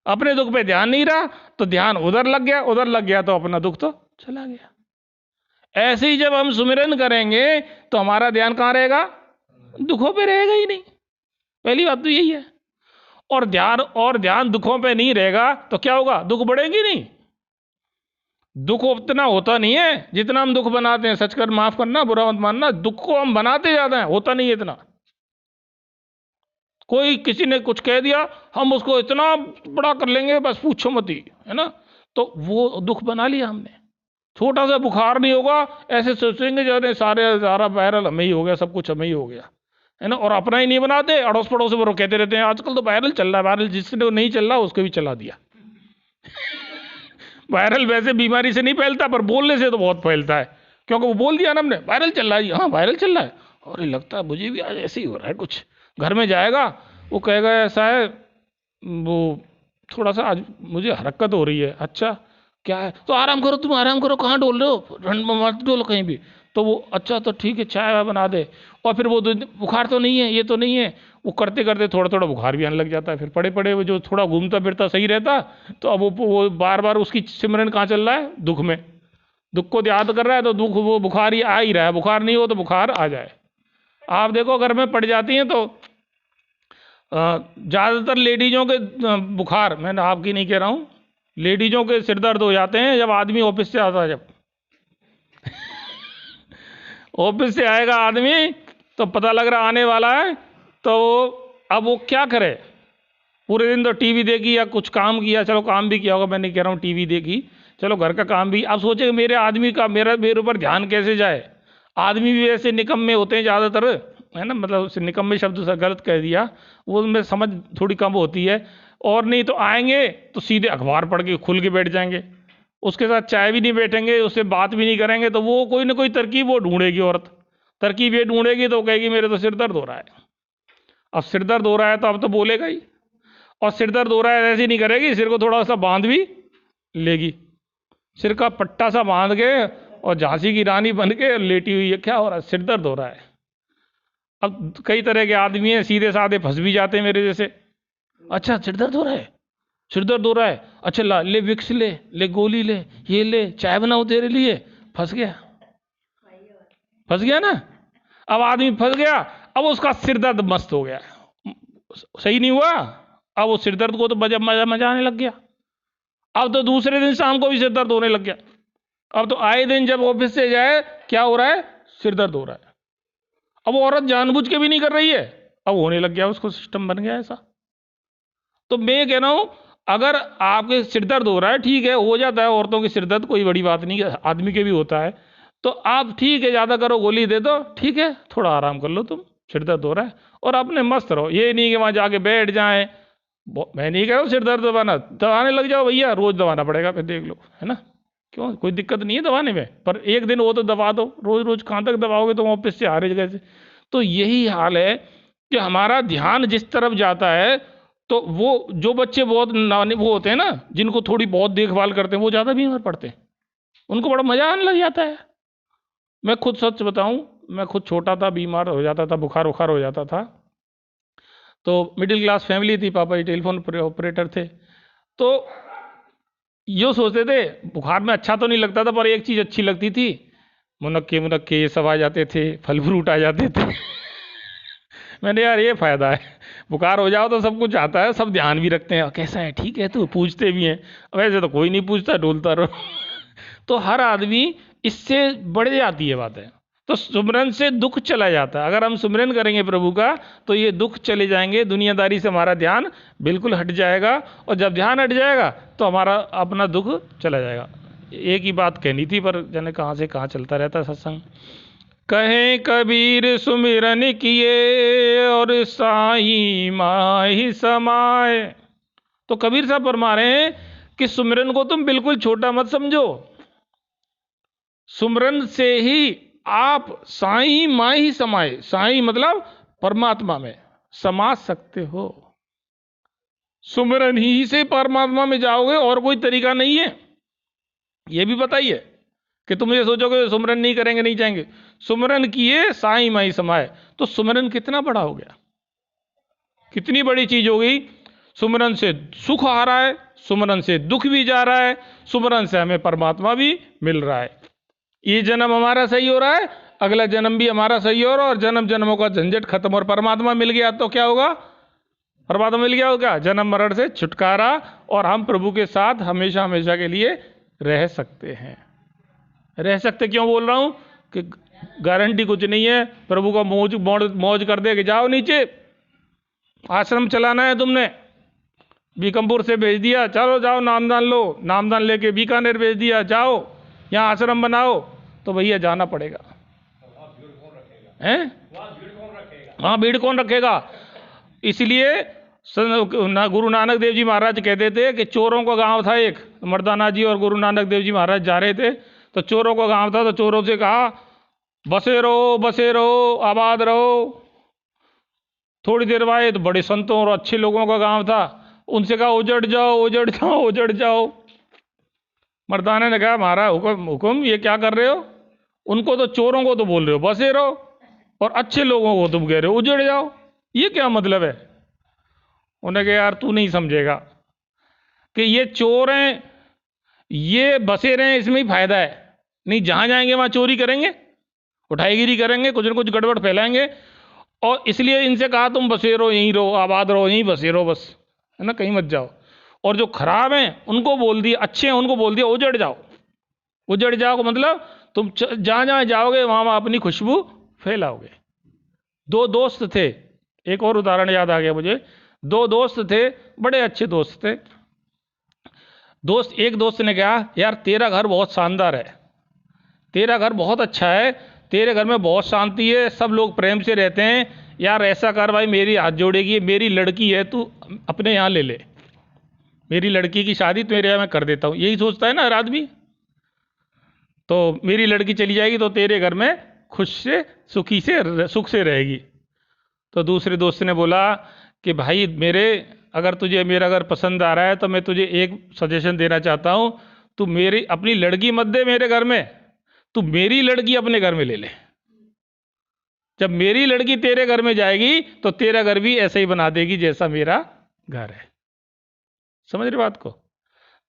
अपने दुख पे ध्यान नहीं रहा तो ध्यान उधर लग गया, उधर लग गया तो अपना दुख तो चला गया। ऐसे ही जब हम सुमिरन करेंगे तो हमारा ध्यान कहाँ रहेगा? दुखों पे रहेगा ही नहीं। पहली बात तो यही है। और ध्यान दुखों पे नहीं रहेगा तो क्या होगा? दुख बढ़ेंगे नहीं। दुख उतना होता नहीं है जितना हम दुख बनाते हैं। सच कर, माफ करना, बुरा मत मानना, दुख को हम बनाते ज्यादा हैं, होता नहीं है इतना। कोई किसी ने कुछ कह दिया, हम उसको इतना बड़ा कर लेंगे, बस पूछो मत ही, है ना। तो वो दुख बना लिया हमने। छोटा सा बुखार नहीं होगा, ऐसे सोचेंगे जो सारा वायरल हमें ही हो गया, सब कुछ हमें ही हो गया, है ना। और अपना ही नहीं बनाते, अड़ोस पड़ोस में कहते रहते हैं आजकल तो वायरल चल रहा है, वायरल जिसने नहीं चल रहा उसको भी चला दिया। वायरल वैसे बीमारी से नहीं फैलता, पर बोलने से तो बहुत फैलता है। क्योंकि वो बोल दिया ना हमने, वायरल चल रहा है, हाँ वायरल चल रहा है, और ये लगता है मुझे भी आज ऐसे ही हो रहा है कुछ। घर में जाएगा, वो कहेगा ऐसा है, वो थोड़ा सा आज मुझे हरकत हो रही है। अच्छा क्या है? तो आराम करो, तुम आराम करो, कहाँ डोल रहे हो? ठंड में मत डोलो कहीं भी। तो वो अच्छा तो ठीक है, चाय बना दे। और फिर वो बुखार तो नहीं है, ये तो नहीं है। वो करते करते थोड़ा थोड़ा बुखार भी आने लग जाता है। फिर पड़े पड़े वो जो थोड़ा घूमता फिरता सही रहता, तो अब वो बार बार उसकी सिमरन कहाँ चल रहा है? दुख में। दुख को याद कर रहा है तो दुख, वो बुखार ही आ ही रहा है। बुखार नहीं हो तो बुखार आ जाए। आप देखो घर में पड़ जाती हैं तो ज़्यादातर लेडीजों के बुखार, मैं आपकी नहीं कह रहा हूँ, लेडीजों के सिर दर्द हो जाते हैं जब आदमी ऑफिस से आता है। जब ऑफिस से आएगा आदमी तो पता लग रहा आने वाला है, तो अब वो क्या करे? पूरे दिन तो टीवी देखी या कुछ काम किया, चलो काम भी किया होगा, मैं नहीं कह रहा हूँ टीवी देखी, चलो घर का काम भी। आप सोचे मेरे आदमी का मेरे ऊपर ध्यान कैसे जाए? आदमी भी ऐसे निकम्मे होते हैं ज़्यादातर, है ना। मतलब निकम्मे शब्द से गलत कह दिया, वो उनमें समझ थोड़ी कम होती है। और नहीं तो आएंगे तो सीधे अखबार पढ़ के खुल के बैठ जाएंगे, उसके साथ चाय भी नहीं बैठेंगे, उससे बात भी नहीं करेंगे। तो वो कोई ना कोई तरकीब वो ढूंढेगी, औरत तरकीब ये ढूंढेगी तो कहेगी मेरे तो सिर दर्द हो रहा है। अब सिर दर्द हो रहा है तो अब तो बोलेगा ही। और सिर दर्द हो रहा है ऐसे नहीं करेगी, सिर को थोड़ा सा बांध भी लेगी, सिर का पट्टा सा बांध के, और झांसी की रानी बन के लेटी हुई है। क्या हो रहा है? सिर दर्द हो रहा है। अब कई तरह के आदमी हैं, सीधे साधे फंस भी जाते हैं मेरे जैसे। अच्छा सिर दर्द हो रहा है, सिर दर्द हो रहा है, अच्छा ला ले विक्स ले गोली ले, ये ले, चाय बनाओ तेरे लिए। फंस गया, फंस गया ना। अब आदमी फंस गया, अब उसका सिर दर्द मस्त हो गया, सही नहीं हुआ। अब वो सिर दर्द को तो मजा मजा मजा आने लग गया। अब तो दूसरे दिन शाम को भी सिर दर्द होने लग गया। अब तो आए दिन जब ऑफिस से जाए क्या हो रहा है, सिर दर्द हो रहा है। अब वो औरत जानबूझ के भी नहीं कर रही है, अब होने लग गया, उसको सिस्टम बन गया ऐसा। तो मैं कह रहा हूं, अगर आपके सिर दर्द हो रहा है, ठीक है, हो जाता है औरतों के सिर दर्द, कोई बड़ी बात नहीं है, आदमी के भी होता है, तो आप ठीक है ज़्यादा करो, गोली दे दो, ठीक है, थोड़ा आराम कर लो, तुम सिर दर्द हो रहा है, और अपने मस्त रहो। ये नहीं कि वहाँ जाके बैठ जाएं। मैं नहीं कह रहा हूँ सिर दर्द दबाने लग जाओ भैया, रोज दबाना पड़ेगा फिर देख लो, है ना, क्यों, कोई दिक्कत नहीं है दबाने में, पर एक दिन वो तो दबा दो, रोज रोज कहाँ तक दबाओगे, तुम ऑफिस से हारे जगह से। तो यही हाल है कि हमारा ध्यान जिस तरफ जाता है, तो वो जो बच्चे बहुत वो होते हैं ना, जिनको थोड़ी बहुत देखभाल करते हैं, वो ज़्यादा बीमार पड़ते हैं, उनको बड़ा मजा आने लग जाता है। मैं खुद सच बताऊं, मैं खुद छोटा था, बीमार हो जाता था, बुखार उखार हो जाता था, तो मिडिल क्लास फैमिली थी, पापा जी टेलीफोन ऑपरेटर थे, तो यो सोचते थे बुखार में अच्छा तो नहीं लगता था, पर एक चीज़ अच्छी लगती थी, मुनक्के मुनक्के ये सब आ जाते थे, फल फ्रूट आ जाते थे। मैंने यार ये फायदा है, बुखार हो जाओ तो सब कुछ आता है, सब ध्यान भी रखते हैं, कैसा है, ठीक है, तो पूछते भी हैं, वैसे तो कोई नहीं पूछता, डोलता रहो। तो हर आदमी इससे बढ़ जाती है बातें। तो सुमरन से दुख चला जाता है, अगर हम सुमरन करेंगे प्रभु का तो ये दुख चले जाएंगे, दुनियादारी से हमारा ध्यान बिल्कुल हट जाएगा, और जब ध्यान हट जाएगा तो हमारा अपना दुख चला जाएगा। एक ही बात कहनी थी, पर जाने कहाँ से कहाँ चलता रहता है सत्संग। कहें कबीर सुमिरन किए और साईं माही समाए। तो कबीर साहब फरमा रहे हैं कि सुमिरन को तुम बिल्कुल छोटा मत समझो, सुमरन से ही आप साईं माही समाए, साईं मतलब परमात्मा में समा सकते हो, सुमरन ही से परमात्मा में जाओगे, और कोई तरीका नहीं है। ये भी बताइए कि तुम ये सोचोगे सुमरन नहीं करेंगे नहीं जाएंगे, सुमरन किए साईं माही समाए, तो सुमरन कितना बड़ा हो गया, कितनी बड़ी चीज हो गई। सुमरन से सुख आ रहा है, सुमरन से दुख भी जा रहा है, सुमरन से हमें परमात्मा भी मिल रहा है। ये जन्म हमारा सही हो रहा है, अगला जन्म भी हमारा सही हो रहा है, और जन्म जन्मों का झंझट खत्म, और परमात्मा मिल गया तो क्या होगा, परमात्मा मिल गया होगा, जन्म मरण से छुटकारा, और हम प्रभु के साथ हमेशा हमेशा के लिए रह सकते हैं। रह सकते क्यों बोल रहा हूं कि गारंटी कुछ नहीं है, प्रभु का मौज मौज कर दे कि जाओ नीचे आश्रम चलाना है, तुमने बीकमपुर से भेज दिया, चलो जाओ नामदान लो, नामदान लेके बीकानेर भेज दिया, जाओ यहाँ आश्रम बनाओ, तो भैया जाना पड़ेगा। हैं? हाँ, भीड़ कौन रखेगा। इसलिए गुरु नानक देव जी महाराज कहते थे कि चोरों का गांव था एक, मर्दाना जी और गुरु नानक देव जी महाराज जा रहे थे, तो चोरों का गांव था, तो चोरों से कहा बसे रहो आबाद रहो। थोड़ी देर बाद तो बड़े संतों और अच्छे लोगों का गांव था, उनसे कहा उजड़ जाओ उजड़ जाओ उजड़ जाओ। मर्दाना ने कहा महाराज हुक्म ये क्या कर रहे हो, उनको तो चोरों को तो बोल रहे हो बसे रहो, और अच्छे लोगों को तुम कह रहे हो उजड़ जाओ, ये क्या मतलब है। उन्हें कहा यार तू नहीं समझेगा कि ये चोर हैं, ये बसे रहे हैं, इसमें ही फायदा है, नहीं जहां जाएंगे वहां चोरी करेंगे, उठाईगिरी करेंगे, कुछ न कुछ गड़बड़ फैलाएंगे, और इसलिए इनसे कहा तुम बसे रहो, यहीं रहो, आबाद रहो, यहीं बसे रहो बस, है ना, कहीं मत जाओ। और जो खराब हैं उनको बोल दिया, अच्छे हैं उनको बोल दिया उजड़ जाओ। उजड़ जाओ मतलब तुम जहां जहां जाओगे वहां वहां अपनी खुशबू फैलाओगे। दो दोस्त थे, एक और उदाहरण याद आ गया मुझे, दो दोस्त थे, बड़े अच्छे दोस्त थे। एक दोस्त ने कहा यार तेरा घर बहुत शानदार है, तेरा घर बहुत अच्छा है, तेरे घर में बहुत शांति है, सब लोग प्रेम से रहते हैं, यार ऐसा कर भाई, मेरी हाथ जोड़ेगी, मेरी लड़की है, तू अपने यहाँ ले ले, मेरी लड़की की शादी तेरे यहाँ मैं कर देता हूँ। यही सोचता है ना हर आदमी, तो मेरी लड़की चली जाएगी तो तेरे घर में खुश से सुखी से सुख से रहेगी। तो दूसरे दोस्त ने बोला कि भाई मेरे, अगर तुझे मेरा घर पसंद आ रहा है तो मैं तुझे एक सजेशन देना चाहता हूँ, तू मेरी अपनी लड़की मत दे मेरे घर में, तू मेरी लड़की अपने घर में ले ले। जब मेरी लड़की तेरे घर में जाएगी तो तेरा घर भी ऐसा ही बना देगी जैसा मेरा घर है। समझ रहे बात को।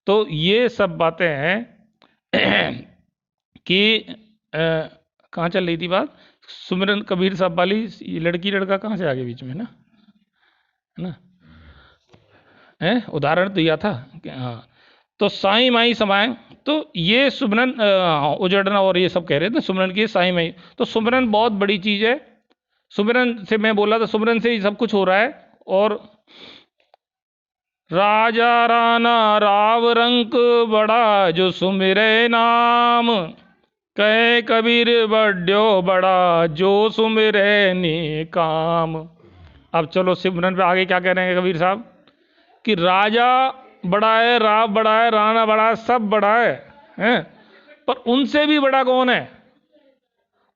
तो ये सब बातें हैं कि कहाँ चल रही थी बात, सुमिरन कबीर साहब वाली, ये लड़की लड़का कहाँ से आगे बीच में ना, है ना, है उदाहरण दिया था कि हाँ, तो साई माई समाए, तो ये सुमरन उजड़ना और ये सब कह रहे थे सुमरन की साई माई। तो सुमरन बहुत बड़ी चीज है। सुमरन से मैं बोला था, सुमरन से ही सब कुछ हो रहा है। और राजा राना राव रंक बड़ा जो सुमिरे नाम, कहे कबीर बड्यो बड़ा जो सुमिरे निकाम। अब चलो सिमरन पे आगे क्या कह रहे हैं कबीर साहब कि राजा बड़ा है, राव बड़ा है, राणा बड़ा है, सब बड़ा है? पर उनसे भी बड़ा कौन है?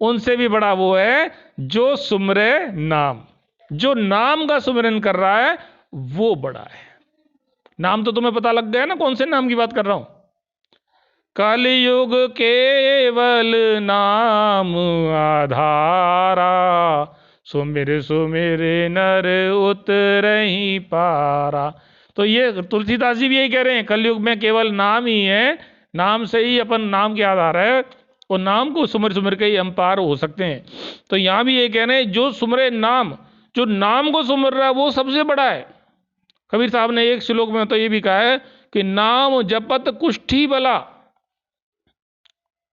उनसे भी बड़ा वो है जो सुमरे नाम। जो नाम का सुमिरन कर रहा है वो बड़ा है। नाम तो तुम्हें पता लग गया ना कौन से नाम की बात कर रहा हूं। कलयुग केवल नाम आधारा, सुमिर सुमिर नर उतरहि पारा। तो ये तुलसीदास जी भी यही कह रहे हैं, कलयुग में केवल नाम ही है, नाम से ही अपन नाम के आधार है, और नाम को सुमिर सुमिर के ही हम पार हो सकते हैं। तो यहां भी ये कह रहे हैं जो सुमरे नाम, जो नाम को सुमिर रहा है वो सबसे बड़ा है। कबीर साहब ने एक श्लोक में तो ये भी कहा है कि नाम जपत कुष्ठी बला।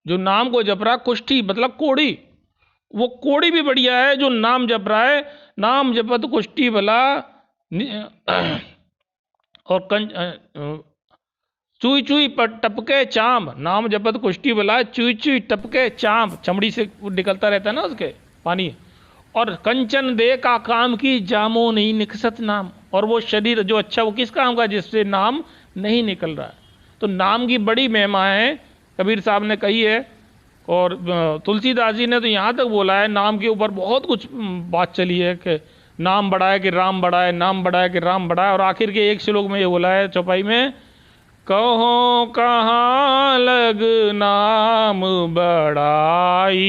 जो नाम को जप रहा, कुष्ठी मतलब कोड़ी, वो कोड़ी भी बढ़िया है जो नाम जप रहा है। नाम जपत कुष्ठी बला और चुई चुई टपके चाम। नाम जपत कुष्ठी बला, चुई चुई टपके चाम, चमड़ी से निकलता रहता है ना उसके पानी। और कंचन दे का काम की, जामो नहीं निकसत नाम। और वो शरीर जो अच्छा वो किस काम का? जिससे नाम नहीं निकल रहा है। तो नाम की बड़ी महिमा है, कबीर साहब ने कही है। और तुलसीदास जी ने तो यहाँ तक बोला है, नाम के ऊपर बहुत कुछ बात चली है कि नाम बड़ा है कि राम बड़ा है, नाम बड़ा है कि राम बड़ा है। और आखिर के एक श्लोक में ये बोला है चौपाई में, कहो कहाँ लग नाम बड़ाई,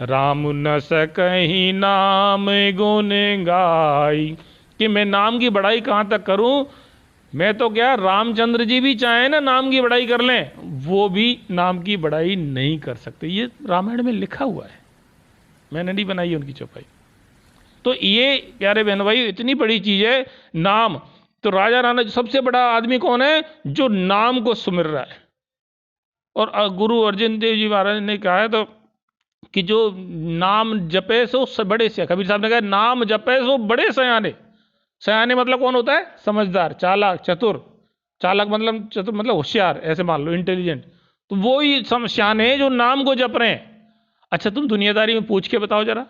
राम न सकहीं नाम गुण गाई। कि मैं नाम की बड़ाई कहाँ तक करूं? मैं तो क्या, रामचंद्र जी भी चाहे ना नाम की बड़ाई कर लें, वो भी नाम की बड़ाई नहीं कर सकते। ये रामायण में लिखा हुआ है, मैंने नहीं बनाई उनकी चौपाई। तो ये प्यारे बहन भाई इतनी बड़ी चीज है नाम। तो राजा राणा सबसे बड़ा आदमी कौन है? जो नाम को सुमिर रहा है। और गुरु अर्जुन देव जी महाराज ने कहा है तो कि जो नाम जपे सो बड़े से, कबीर साहब ने कहा नाम जपे सो बड़े सयाने। सयाने मतलब कौन होता है? समझदार, चालाक, चतुर। चालाक मतलब चतुर मतलब होशियार, ऐसे मान लो इंटेलिजेंट। तो वो ही सयाने हैं जो नाम को जप रहे हैं। अच्छा तुम दुनियादारी में पूछ के बताओ जरा,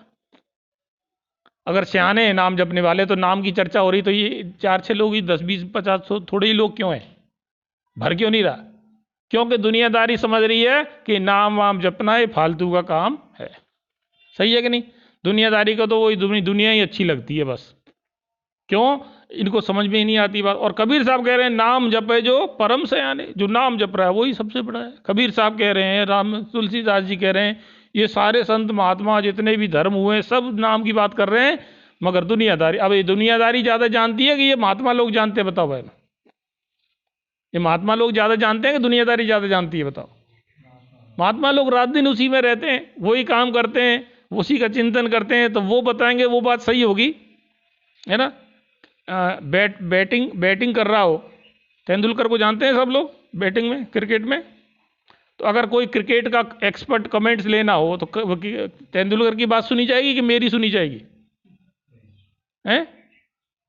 अगर सयाने हैं नाम जपने वाले, तो नाम की चर्चा हो रही तो ये 4-6 लोग ही, 10, 20, 50, 100 थोड़े ही लोग क्यों हैं? भर क्यों नहीं रहा? क्योंकि दुनियादारी समझ रही है कि नाम वाम जपना ये फालतू का काम है। सही है कि नहीं? दुनियादारी को तो वही दुनिया ही अच्छी लगती है बस। क्यों? इनको समझ में ही नहीं आती बात। और कबीर साहब कह रहे हैं नाम जपे जो परम सयाने, जो नाम जप रहा है वही सबसे बड़ा है। कबीर साहब कह रहे हैं, राम तुलसीदास जी कह रहे हैं, ये सारे संत महात्मा जितने भी धर्म हुए सब नाम की बात कर रहे हैं। मगर दुनियादारी, अब ये दुनियादारी ज्यादा जानती है कि ये महात्मा लोग जानते हैं? बताओ भाई, ये महात्मा लोग ज्यादा जानते हैं कि दुनियादारी ज्यादा जानती है? बताओ। महात्मा लोग रात दिन उसी में रहते हैं, वही काम करते हैं, उसी का चिंतन करते हैं, तो वो बताएंगे वो बात सही होगी, है ना? बैटिंग कर रहा हो, तेंदुलकर को जानते हैं सब लोग, बैटिंग में, क्रिकेट में। तो अगर कोई क्रिकेट का एक्सपर्ट कमेंट्स लेना हो तो तेंदुलकर की बात सुनी जाएगी कि मेरी सुनी जाएगी? हैं?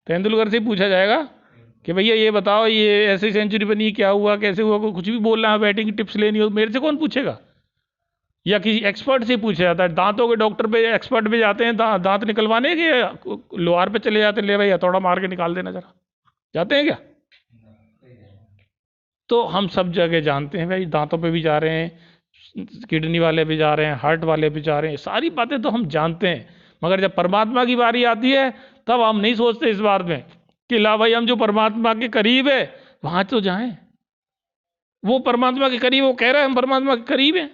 तेंदुलकर से पूछा जाएगा कि भैया ये बताओ, ये ऐसी सेंचुरी बनी, क्या हुआ, कैसे हुआ? कुछ भी बोलना है, बैटिंग की टिप्स लेनी हो, मेरे से कौन पूछेगा? या किसी एक्सपर्ट से पूछा जाता है। दांतों के डॉक्टर पे, एक्सपर्ट पे जाते हैं दांत निकलवाने के, लोहार पे चले जाते हैं, ले भाई हथौड़ा मार के निकाल देना जरा, जाते हैं क्या? तो हम सब जगह जानते हैं भाई, दांतों पे भी जा रहे हैं, किडनी वाले भी जा रहे हैं, हार्ट वाले भी जा रहे हैं, सारी बातें तो हम जानते हैं। मगर जब परमात्मा की बारी आती है तब हम नहीं सोचते इस बात में कि ला भाई हम जो परमात्मा के करीब है वहां तो जाएं। वो परमात्मा के करीब, वो कह रहा है हम परमात्मा के करीब हैं।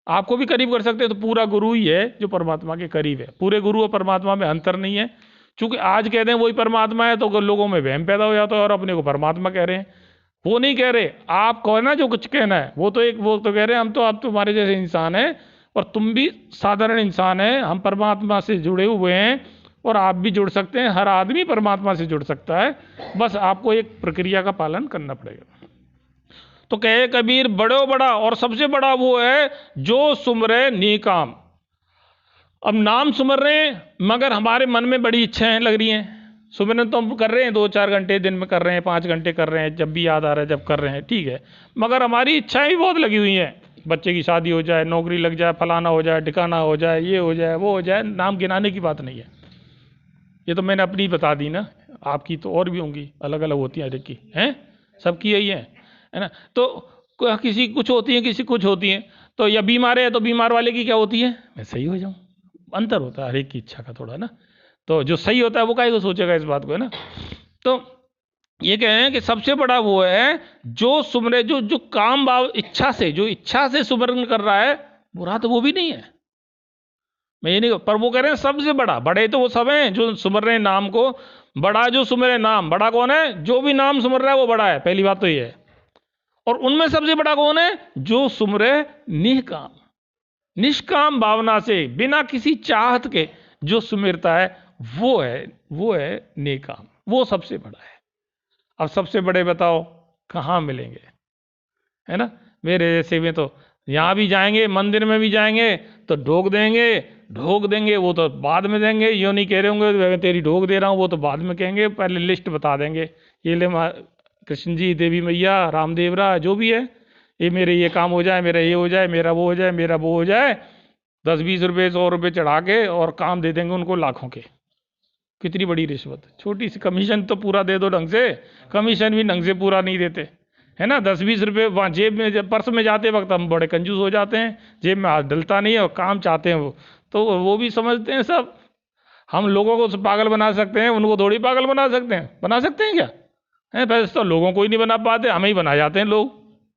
आपको भी करीब कर सकते हैं, तो पूरा गुरु ही है जो परमात्मा के करीब है। पूरे गुरु और परमात्मा में अंतर नहीं है। चूंकि आज कहते हैं वही परमात्मा है तो लोगों में वहम पैदा हो जाता है और अपने को परमात्मा कह रहे हैं। वो नहीं कह रहे, आप कहो ना जो कुछ कहना है, वो तो कह रहे हैं हम तो आप तुम्हारे जैसे इंसान हैं और तुम भी साधारण इंसान हैं, हम परमात्मा से जुड़े हुए हैं और आप भी जुड़ सकते हैं। हर आदमी परमात्मा से जुड़ सकता है, बस आपको एक प्रक्रिया का पालन करना पड़ेगा। तो कहे कबीर बड़ो बड़ा और सबसे बड़ा वो है जो सुमरे नेकाम। अब नाम सुमर रहे हैं मगर हमारे मन में बड़ी इच्छाएं लग रही हैं। सुमिरन तो हम कर रहे हैं 2-4 घंटे दिन में कर रहे हैं, 5 घंटे कर रहे हैं, जब भी याद आ रहा है जब कर रहे हैं, ठीक है। मगर हमारी इच्छाएं भी बहुत लगी हुई हैं, बच्चे की शादी हो जाए, नौकरी लग जाए, फलाना हो जाए, ठिकाना हो जाए, ये हो जाए, वो हो जाए। नाम गिनाने की बात नहीं है, ये तो मैंने अपनी बता दी ना, आपकी तो और भी होंगी, अलग अलग होती हैं, हर एक की हैं, सबकी यही है ना। तो किसी कुछ होती है, किसी कुछ होती है। तो या बीमार है तो बीमार वाले की क्या होती है, मैं सही हो जाऊं। अंतर होता है हर एक की इच्छा का थोड़ा ना। तो जो सही होता है वो काहे को सोचेगा इस बात को, है ना। तो ये कह रहे हैं कि सबसे बड़ा वो है जो सुमरे, जो काम भाव इच्छा से, जो इच्छा से सुमरन कर रहा है, बुरा तो वो भी नहीं है, मैं ये नहीं, पर वो कह रहे हैं सबसे बड़ा। बड़े तो वो सब हैं जो सुमर रहे हैं नाम को, बड़ा जो सुमरे नाम, बड़ा कौन है, जो भी नाम सुमर रहा है वो बड़ा है, पहली बात तो ये है। और उनमें सबसे बड़ा कौन है, जो सुमरे निष्काम, निष्काम भावना से, बिना किसी चाहत के जो सुमिरता है, वो है नेकाम, वो सबसे बड़ा है। अब सबसे बड़े बताओ कहाँ मिलेंगे, है ना। मेरे जैसे में तो यहाँ भी जाएंगे, मंदिर में भी जाएंगे तो ढोक देंगे, वो तो बाद में देंगे। यूँ नहीं कह रहे होंगे तेरी ढोक दे रहा हूँ, वो तो बाद में कहेंगे, पहले लिस्ट बता देंगे, ये ले कृष्ण जी, देवी मैया, रामदेवरा, जो भी है, ये मेरे ये काम हो जाए, मेरा ये हो जाए, मेरा वो हो जाए, मेरा वो हो जाए, 10-20 रुपये 100 रुपये चढ़ा के और काम दे देंगे उनको लाखों के। कितनी बड़ी रिश्वत, छोटी सी कमीशन तो पूरा दे दो ढंग से, कमीशन भी ढंग से पूरा नहीं देते, है ना। 10-20 रुपये वहाँ जेब में, जब पर्स में जाते वक्त हम बड़े कंजूस हो जाते हैं, जेब में हाथ डलता नहीं है और काम चाहते हैं वो, तो वो भी समझते हैं सब। हम लोगों को पागल बना सकते हैं, उनको थोड़ी पागल बना सकते हैं, बना सकते हैं क्या, है। वैसे तो लोगों को ही नहीं बना पाते, हमें ही बना जाते हैं लोग,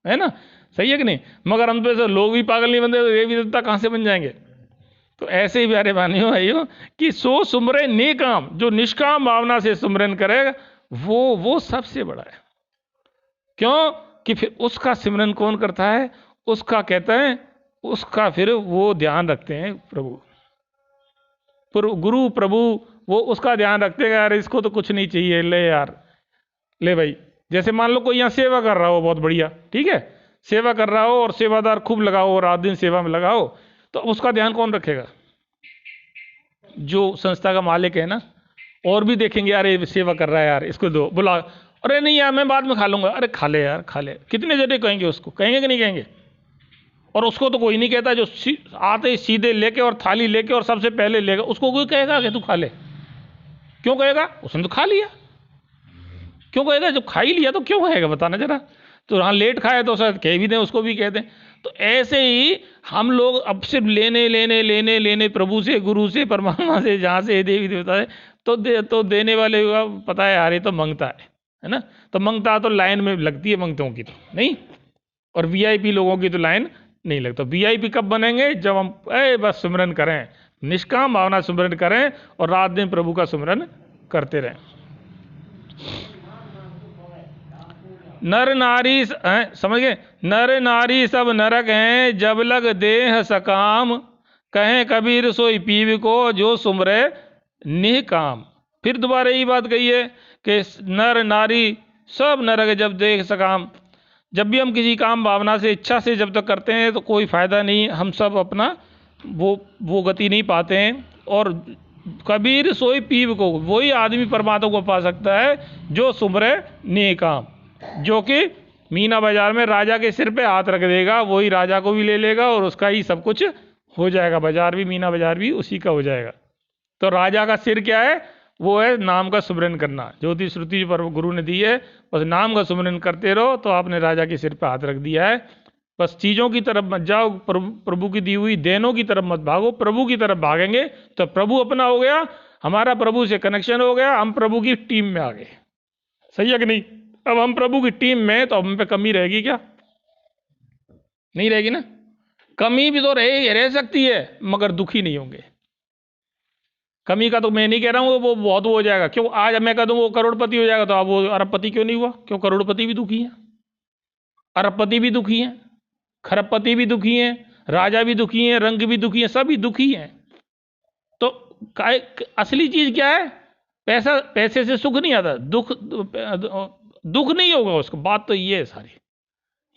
है ना, सही है कि नहीं। मगर हम तो लोग भी पागल नहीं बनते, तो ये भी देवता कहाँ से बन जाएंगे। तो ऐसे ही प्यारे भाइयों भाइयों कि सो सुमरे नेकाम, जो निष्काम भावना से सुमरन करेगा वो सबसे बड़ा है। क्यों कि फिर उसका सिमरन कौन करता है, उसका कहते हैं, उसका फिर वो ध्यान रखते हैं प्रभु, गुरु प्रभु, वो उसका ध्यान रखते हैं। यार इसको तो कुछ नहीं चाहिए, ले यार ले भाई। जैसे मान लो कोई यहाँ सेवा कर रहा हो, बहुत बढ़िया, ठीक है, सेवा कर रहा हो और सेवादार खूब लगाओ, रात दिन सेवा में लगाओ, तो उसका ध्यान कौन रखेगा, जो संस्था का मालिक है ना। और भी देखेंगे यार ये सेवा कर रहा है, यार इसको दो, बुला, अरे नहीं यार मैं बाद में खा लूंगा, अरे खा ले यार खा ले, कितने जने कहेंगे उसको, कहेंगे कि नहीं कहेंगे। और उसको तो कोई नहीं कहता, जो आते ही सीधे लेके और थाली लेके और सबसे पहले लेगा, उसको कोई कहेगा कि तू खा ले, क्यों कहेगा, उसने तो खा लिया, क्यों कहेगा, जब खा ही लिया तो क्यों कहेगा, बताना जरा। तो हाँ लेट खाए तो शायद कह भी दें, उसको भी कह दें। तो ऐसे ही हम लोग अब सिर्फ लेने प्रभु से, गुरु से, परमात्मा से, जहाँ से देवी देवता है, तो देने वाले का पता है यार ये तो मांगता है ना। तो मांगता तो लाइन में लगती है मांगतों की, तो नहीं, और वीआईपी लोगों की तो लाइन नहीं लगता। वीआईपी कब बनेंगे, जब हम बस सुमिरन करें, निष्काम भावना सुमिरन करें और रात दिन प्रभु का सुमिरन करते रहें। नर नारी समझ गए, नर नारी सब नरक हैं, जब लग देह सकाम, कहें कबीर सोई पीव को, जो सुमरे निकाम। फिर दोबारा यही बात कही है कि नर नारी सब नरक है, जब देह सकाम। जब भी हम किसी काम भावना से, इच्छा से जब तक करते हैं तो कोई फायदा नहीं, हम सब अपना वो गति नहीं पाते हैं। और कबीर सोई पीव को, वही आदमी परमात्मा को पा सकता है जो सुमरे निकाम, जो कि मीना बाजार में राजा के सिर पे हाथ रख देगा, वही राजा को भी ले लेगा और उसका ही सब कुछ हो जाएगा, बाजार भी, मीना बाजार भी उसी का हो जाएगा। तो राजा का सिर क्या है, वो है नाम का सुमिरन करना। ज्योति श्रुति पर गुरु ने दी है, बस नाम का सुमिरन करते रहो तो आपने राजा के सिर पे हाथ रख दिया है। बस चीज़ों की तरफ मत जाओ, प्रभु की दी हुई देनों की तरफ मत भागो, प्रभु की तरफ भागेंगे तो प्रभु अपना हो गया, हमारा प्रभु से कनेक्शन हो गया, हम प्रभु की टीम में आ गए। सही है कि नहीं। अब हम प्रभु की टीम में, तो हम पे कमी रहेगी क्या, नहीं रहेगी ना। कमी भी तो रह सकती है, मगर दुखी नहीं होंगे। कमी का तो मैं नहीं कह रहा हूँ वो बहुत हो जाएगा, क्यों आज मैं कह दूँ वो करोड़पति हो जाएगा, तो अब वो अरबपति क्यों नहीं हुआ, क्यों करोड़पति भी दुखी है, अरबपति भी दुखी है, खरबपति भी दुखी है, राजा भी दुखी है, रंग भी दुखी है, सभी दुखी हैं। तो असली चीज क्या है, पैसे से सुख नहीं आता, दुख नहीं होगा उसको, बात तो ये है सारी,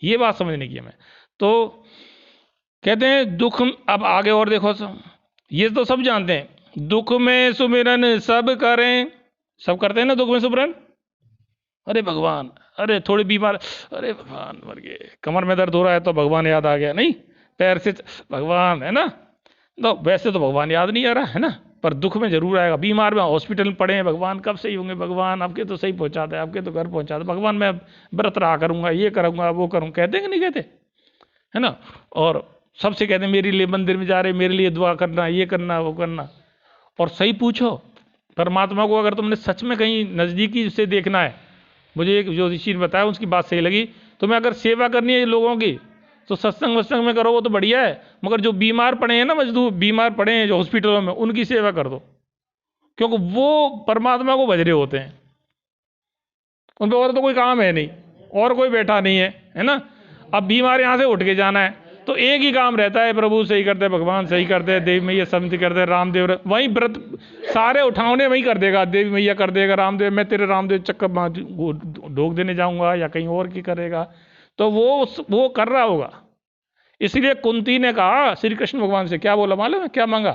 ये बात समझने की हमें। तो कहते हैं दुख, अब आगे और देखो, ये तो सब जानते हैं, दुख में सुमिरन सब करें, सब करते हैं ना दुख में सुमिरन। अरे भगवान, अरे थोड़ी बीमार, अरे भगवान मर गए, कमर में दर्द हो रहा है तो भगवान याद आ गया, नहीं पैर से भगवान, है ना। तो वैसे तो भगवान याद नहीं आ रहा है ना, पर दुख में जरूर आएगा। बीमार में हॉस्पिटल में पड़े हैं, भगवान कब सही होंगे, भगवान आपके तो सही पहुंचा दे, आपके तो घर पहुंचा दे, भगवान मैं व्रत रहा करूंगा, ये करूंगा वो करूंगा, कहते हैं कि नहीं कहते, है ना। और सबसे कहते हैं मेरे लिए मंदिर में जा रहे, मेरे लिए दुआ करना, ये करना वो करना। और सही पूछो, परमात्मा को अगर तुमने सच में कहीं नज़दीकी से देखना है, मुझे एक ज्योतिषी ने बताया, उसकी बात सही लगी, तुम्हें अगर सेवा करनी है लोगों की तो सत्संग वत्संग में करो, वो तो बढ़िया है, मगर जो बीमार पड़े हैं ना, मजदूर बीमार पड़े हैं जो हॉस्पिटलों में, उनकी सेवा कर दो, क्योंकि वो परमात्मा को भज रहे होते हैं, उन पर और तो कोई काम है नहीं, और कोई बैठा नहीं है ना। अब बीमार यहाँ से उठ के जाना है तो एक ही काम रहता है, प्रभु सही करते, भगवान सही करते, देवी मैया समिति करते, रामदेव वहीं व्रत सारे उठावने वहीं कर देगा, देवी मैया कर देगा, रामदेव मैं तेरे रामदेव चक्कर ढोक देने जाऊंगा या कहीं और की करेगा, तो वो कर रहा होगा। इसलिए कुंती ने कहा श्री कृष्ण भगवान से, क्या बोला मालूम है, क्या मांगा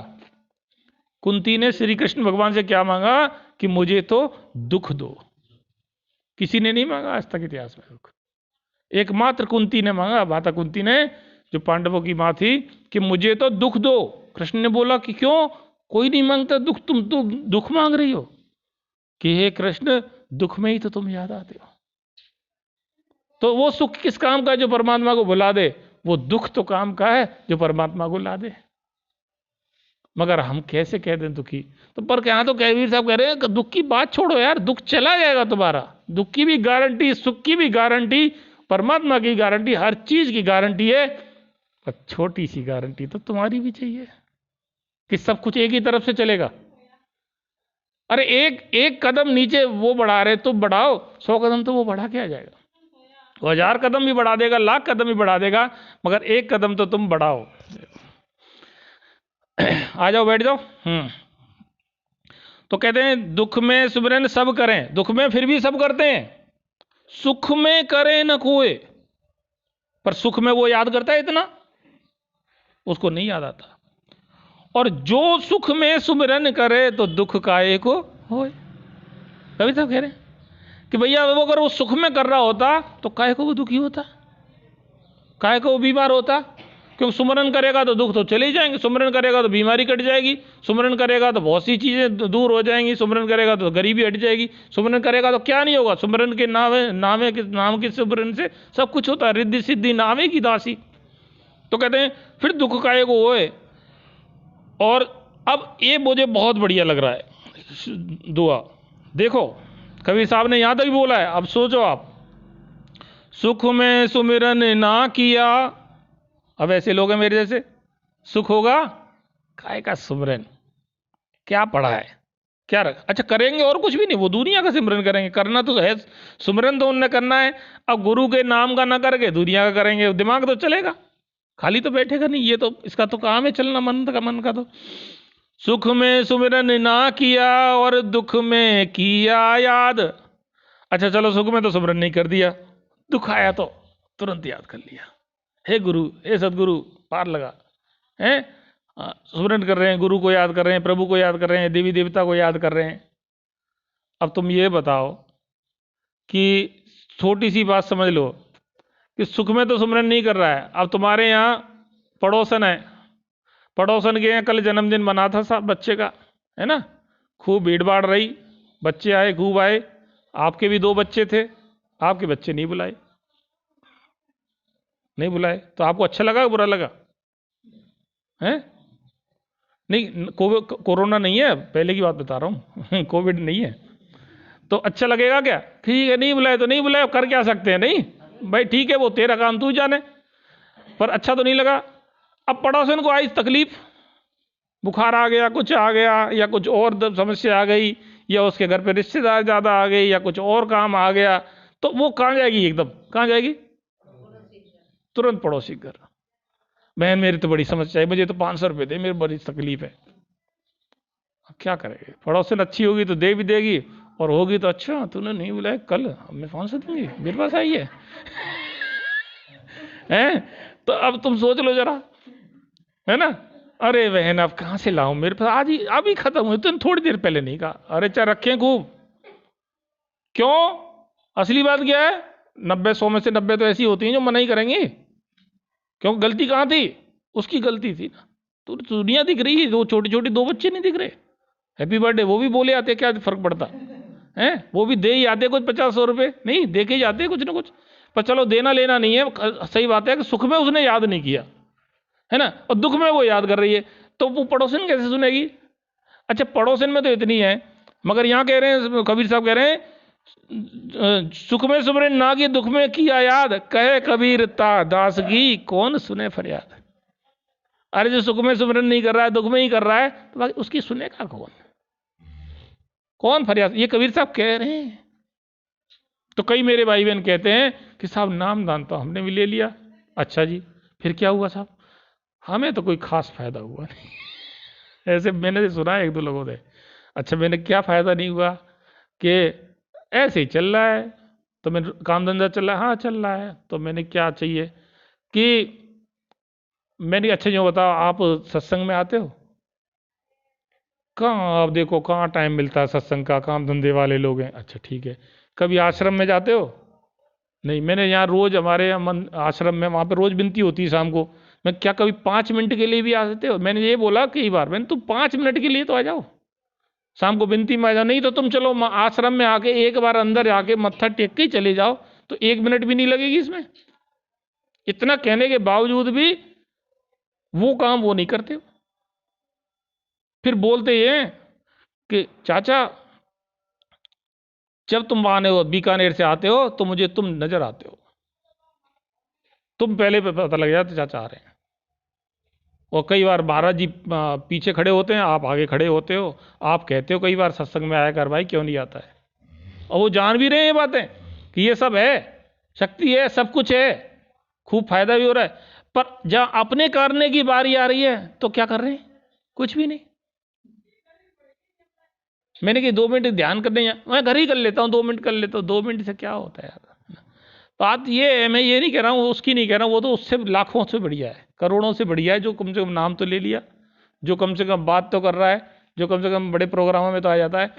कुंती ने श्री कृष्ण भगवान से, क्या मांगा कि मुझे तो दुख दो। किसी ने नहीं मांगा आज तक इतिहास में दुख, एकमात्र कुंती ने मांगा, माता कुंती ने, जो पांडवों की मां थी, कि मुझे तो दुख दो। कृष्ण ने बोला कि क्यों, कोई नहीं मांगता दुख, तुम तो दुख मांग रही हो, कि हे कृष्ण दुख में ही तो तुम याद आते हो। तो वो सुख किस काम का है जो परमात्मा को भुला दे, वो दुख तो काम का है जो परमात्मा को ला दे। मगर हम कैसे कह दें दुखी, तो पर यहाँ तो कबीर साहब कह रहे हैं कि दुख की बात छोड़ो यार, दुख चला जाएगा तुम्हारा, दुख की भी गारंटी, सुख की भी गारंटी, परमात्मा की गारंटी, हर चीज की गारंटी है। पर छोटी सी गारंटी तो तुम्हारी भी चाहिए कि सब कुछ एक ही तरफ से चलेगा। अरे एक कदम नीचे वो बढ़ा रहे तो बढ़ाओ, 100 कदम तो वो बढ़ा के आ जाएगा, वो 1000 कदम भी बढ़ा देगा, 1,00,000 कदम भी बढ़ा देगा, मगर एक कदम तो तुम बढ़ाओ। आ जाओ बैठ जाओ। तो कहते हैं दुख में सुमिरन सब करें, दुख में फिर भी सब करते हैं, सुख में करे न कोई, पर सुख में वो याद करता है इतना, उसको नहीं याद आता। और जो सुख में सुमिरन करे तो दुख काहे को होए। कवि साहब कह रहे हैं कि भैया वो अगर वो सुख में कर रहा होता तो काहे को वो दुखी होता, काहे को वो बीमार होता, क्योंकि सुमरन करेगा तो दुख तो चले ही जाएंगे, सुमरन करेगा तो बीमारी कट जाएगी, सुमरन करेगा तो बहुत सी चीज़ें दूर हो जाएंगी, सुमरन करेगा तो गरीबी हट जाएगी, सुमरन करेगा तो क्या नहीं होगा, सुमरन के नाम के सुमरन से सब कुछ होता है, रिद्धि सिद्धि नामे की दासी। तो कहते हैं फिर दुख काहे को होए। और अब ये मुझे बहुत बढ़िया लग रहा है दुआ, देखो कबीर साहब ने यहाँ तक बोला है, अब सोचो आप, सुख में सुमिरन ना किया, अब ऐसे लोग हैं मेरे जैसे, सुख होगा काय का सुमिरन, क्या पढ़ा है क्या रख, अच्छा करेंगे और कुछ भी नहीं, वो दुनिया का सिमरन करेंगे, करना तो है सुमिरन तो उन्हें करना है, अब गुरु के नाम का ना करके दुनिया का करेंगे, दिमाग तो चलेगा, खाली तो बैठेगा नहीं, ये तो इसका तो काम है चलना, मन का तो। सुख में सुमिरन ना किया और दुख में किया याद, अच्छा चलो सुख में तो सुमिरन नहीं कर दिया, दुख आया तो तुरंत याद कर लिया, हे गुरु हे सदगुरु पार लगा, हैं सुमिरन कर रहे हैं, गुरु को याद कर रहे हैं, प्रभु को याद कर रहे हैं, देवी देवता को याद कर रहे हैं। अब तुम ये बताओ कि छोटी सी बात समझ लो कि सुख में तो सुमिरन नहीं कर रहा है, अब तुम्हारे यहाँ पड़ोसन है, पड़ोसन के यहाँ कल जन्मदिन मना था सब बच्चे का, है ना, खूब भीड़ भाड़ रही, बच्चे आए खूब आए, आपके भी 2 बच्चे थे, आपके बच्चे नहीं बुलाए, नहीं बुलाए, तो आपको अच्छा लगा बुरा लगा, हैं? नहीं कोरोना नहीं है, पहले की बात बता रहा हूँ कोविड नहीं है, तो अच्छा लगेगा क्या, ठीक है नहीं बुलाए तो नहीं बुलाए, कर क्या सकते हैं, नहीं भाई ठीक है वो तेरा काम तू जाने, पर अच्छा तो नहीं लगा। अब पड़ोसन को आई तकलीफ, बुखार आ गया, कुछ आ गया, या कुछ और समस्या आ गई, या उसके घर पे रिश्तेदार ज़्यादा आ गए, या कुछ और काम आ गया, तो वो कहाँ जाएगी, एकदम कहाँ जाएगी, तुरंत पड़ोसी घर, बहन मेरी तो बड़ी समस्या है, मुझे तो 500 रुपये दे, मेरी बड़ी तकलीफ है, क्या करेंगे, पड़ोसन अच्छी होगी तो दे भी देगी, और होगी तो अच्छा तूने नहीं बुलाया कल मैं 500 दूंगी, मेरे पास आई है हैं? तो अब तुम सोच लो जरा, है ना। अरे बहन अब कहाँ से लाऊं, मेरे पास आज ही अभी खत्म हुई, तुम थोड़ी देर पहले नहीं कहा। अरे चाहे रखें खूब, क्यों? असली बात क्या है, 90-100 में से 90 तो ऐसी होती हैं जो मना ही करेंगी। क्यों? गलती कहाँ थी? उसकी गलती थी ना। तो दुनिया दिख रही है, वो छोटी छोटी 2 बच्चे नहीं दिख रहे? हैप्पी बर्थडे वो भी बोले आते, क्या फर्क पड़ता है? वो भी दे ही आते कुछ 50-100 रुपए, नहीं दे के ही जाते कुछ ना कुछ। पर चलो देना लेना नहीं है, सही बात है कि सुख में उसने याद नहीं किया, है ना, और दुख में वो याद कर रही है, तो वो पड़ोसन कैसे सुनेगी? अच्छा पड़ोसन में तो इतनी है, मगर यहाँ कह रहे हैं, कबीर साहब कह रहे हैं, सुख में सुमरन ना की, दुख में किया याद, कहे कबीर ता दास की कौन सुने फरियाद। अरे जो सुख में सुमरन नहीं कर रहा है, दुख में ही कर रहा है, तो बाकी उसकी सुनेगा कौन? कौन फरियाद? ये कबीर साहब कह रहे हैं। तो कई मेरे भाई बहन कहते हैं कि साहब नाम दान तो हमने भी ले लिया, अच्छा जी फिर क्या हुआ साहब? हमें तो कोई खास फायदा हुआ नहीं। ऐसे मैंने सुना है 1-2 लोगों से। अच्छा मैंने क्या फायदा नहीं हुआ? कि ऐसे ही चल रहा है, तो मैं काम धंधा चल रहा है, हाँ चल रहा है, तो मैंने क्या चाहिए कि मैंने, अच्छा जो बताओ आप सत्संग में आते हो? कहाँ, आप देखो कहाँ टाइम मिलता है सत्संग का, काम धंधे वाले लोग हैं। अच्छा ठीक है, कभी आश्रम में जाते हो? नहीं, मैंने यहाँ रोज हमारे आश्रम में, वहाँ पे रोज विनती होती है शाम को, मैं क्या कभी 5 मिनट के लिए भी आ सकते हो? मैंने ये बोला कई बार, मैंने तुम 5 मिनट के लिए तो आ जाओ, शाम को विनती में आ जाओ, नहीं तो तुम चलो आश्रम में आके एक बार अंदर आके मत्था टेक के ही चले जाओ, तो 1 मिनट भी नहीं लगेगी इसमें। इतना कहने के बावजूद भी वो काम वो नहीं करते। फिर बोलते ये कि चाचा जब तुम आने हो बीकानेर से आते हो तो मुझे तुम नजर आते हो, तुम पहले पे पता लग जाते चाचा आ रहे हैं। और कई बार महाराज जी पीछे खड़े होते हैं, आप आगे खड़े होते हो, आप कहते हो कई बार सत्संग में आया कर भाई, क्यों नहीं आता है? और वो जान भी रहे हैं ये बातें कि ये सब है, शक्ति है, सब कुछ है, खूब फायदा भी हो रहा है, पर जहां अपने करने की बारी आ रही है तो क्या कर रहे हैं? कुछ भी नहीं। मैंने कि 2 मिनट ध्यान करने, मैं घर ही कर लेता हूँ, 2 मिनट कर लेता हूँ, 2 मिनट से क्या होता है यार? बात ये है, मैं ये नहीं कह रहा हूँ, उसकी नहीं कह रहा हूँ, वो तो उससे लाखों से बढ़िया है, करोड़ों से बढ़िया है, जो कम से कम नाम तो ले लिया, जो कम से कम बात तो कर रहा है, जो कम से कम बड़े प्रोग्रामों में तो आ जाता है।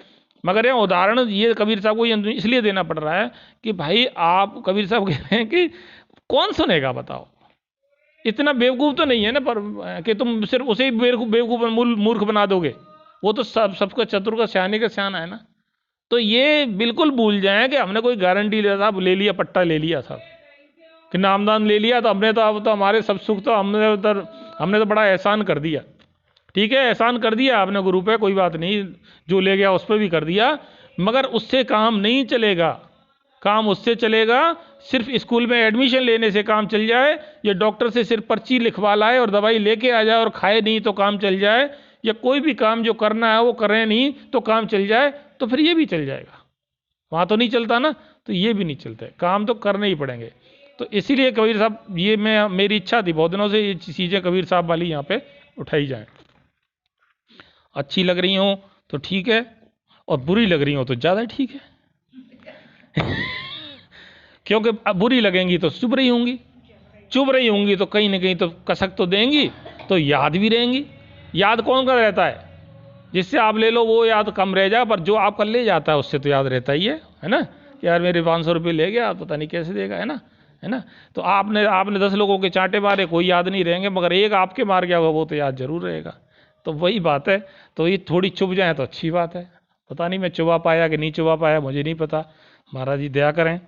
मगर ये उदाहरण ये कबीर साहब को ये इसलिए देना पड़ रहा है कि भाई आप, कबीर साहब कह रहे हैं कि कौन सुनेगा बताओ? इतना बेवकूफ़ तो नहीं है ना, पर कि तुम सिर्फ उसे ही बेवकूफ़ मूर्ख बना दोगे। वो तो सबका चतुर का सियाने का सियाना है ना। तो ये बिल्कुल भूल जाएं कि हमने कोई गारंटी लिया था, ले लिया पट्टा ले लिया था कि नामदान ले लिया तो हमने तो, अब तो हमारे सब सुख तो हमने तो बड़ा एहसान कर दिया। ठीक है, एहसान कर दिया आपने गुरु पे, कोई बात नहीं, जो ले गया उस पर भी कर दिया, मगर उससे काम नहीं चलेगा। काम उससे चलेगा सिर्फ स्कूल में एडमिशन लेने से काम चल जाए, या डॉक्टर से सिर्फ पर्ची लिखवा लाए और दवाई लेके आ जाए और खाए नहीं तो काम चल जाए, या कोई भी काम जो करना है वो करें नहीं तो काम चल जाए, तो फिर ये भी चल जाएगा। वहाँ तो नहीं चलता ना, तो ये भी नहीं चलते, काम तो करने ही पड़ेंगे। तो इसीलिए कबीर साहब, ये मेरी इच्छा थी बहुत दिनों से, ये चीज़ें कबीर साहब वाली यहाँ पे उठाई जाएं। अच्छी लग रही हो तो ठीक है, और बुरी लग रही हो तो ज़्यादा ठीक है। क्योंकि अब बुरी लगेंगी तो चुभ रही होंगी तो कहीं ना कहीं तो कसक तो देंगी, तो याद भी रहेंगी। याद कौन का रहता है? जिससे आप ले लो वो याद कम रह जाए, पर जो आपका ले जाता है उससे तो याद रहता ही है ना, कि यार मेरे 500 रुपये ले गया, पता नहीं कैसे देगा, है ना। तो आपने 10 लोगों के चांटे मारे, कोई याद नहीं रहेंगे, मगर एक आपके मार गया होगा वो तो याद जरूर रहेगा। तो वही बात है, तो ये थोड़ी चुभ जाए तो अच्छी बात है। पता नहीं मैं चुबा पाया कि नहीं चुबा पाया, मुझे नहीं पता, महाराज जी दया करें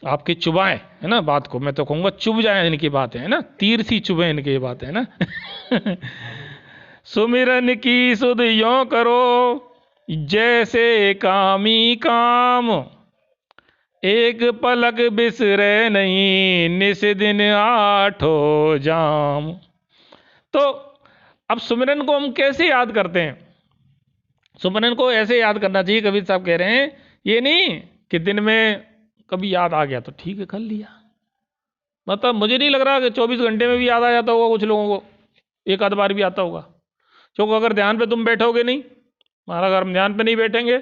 आपकी चुबाएं, है ना बात को, मैं तो कहूँगा चुभ जाए इनकी बातें, है ना, तीर सी चुभे इनकी ये बातें, है ना। सुमिरन की सुध यों करो जैसे कामी काम, एक पलक बिसरे नहीं निस दिन आठों जाम। तो अब सुमिरन को हम कैसे याद करते हैं? सुमिरन को ऐसे याद करना चाहिए, कबीर साहब कह रहे हैं, ये नहीं कि दिन में कभी याद आ गया तो ठीक है कर लिया। मतलब मुझे नहीं लग रहा कि 24 घंटे में भी याद आ जाता होगा, कुछ लोगों को एक आध बार भी आता होगा। क्योंकि अगर ध्यान पे तुम बैठोगे नहीं, महाराज अगर हम ध्यान पे नहीं बैठेंगे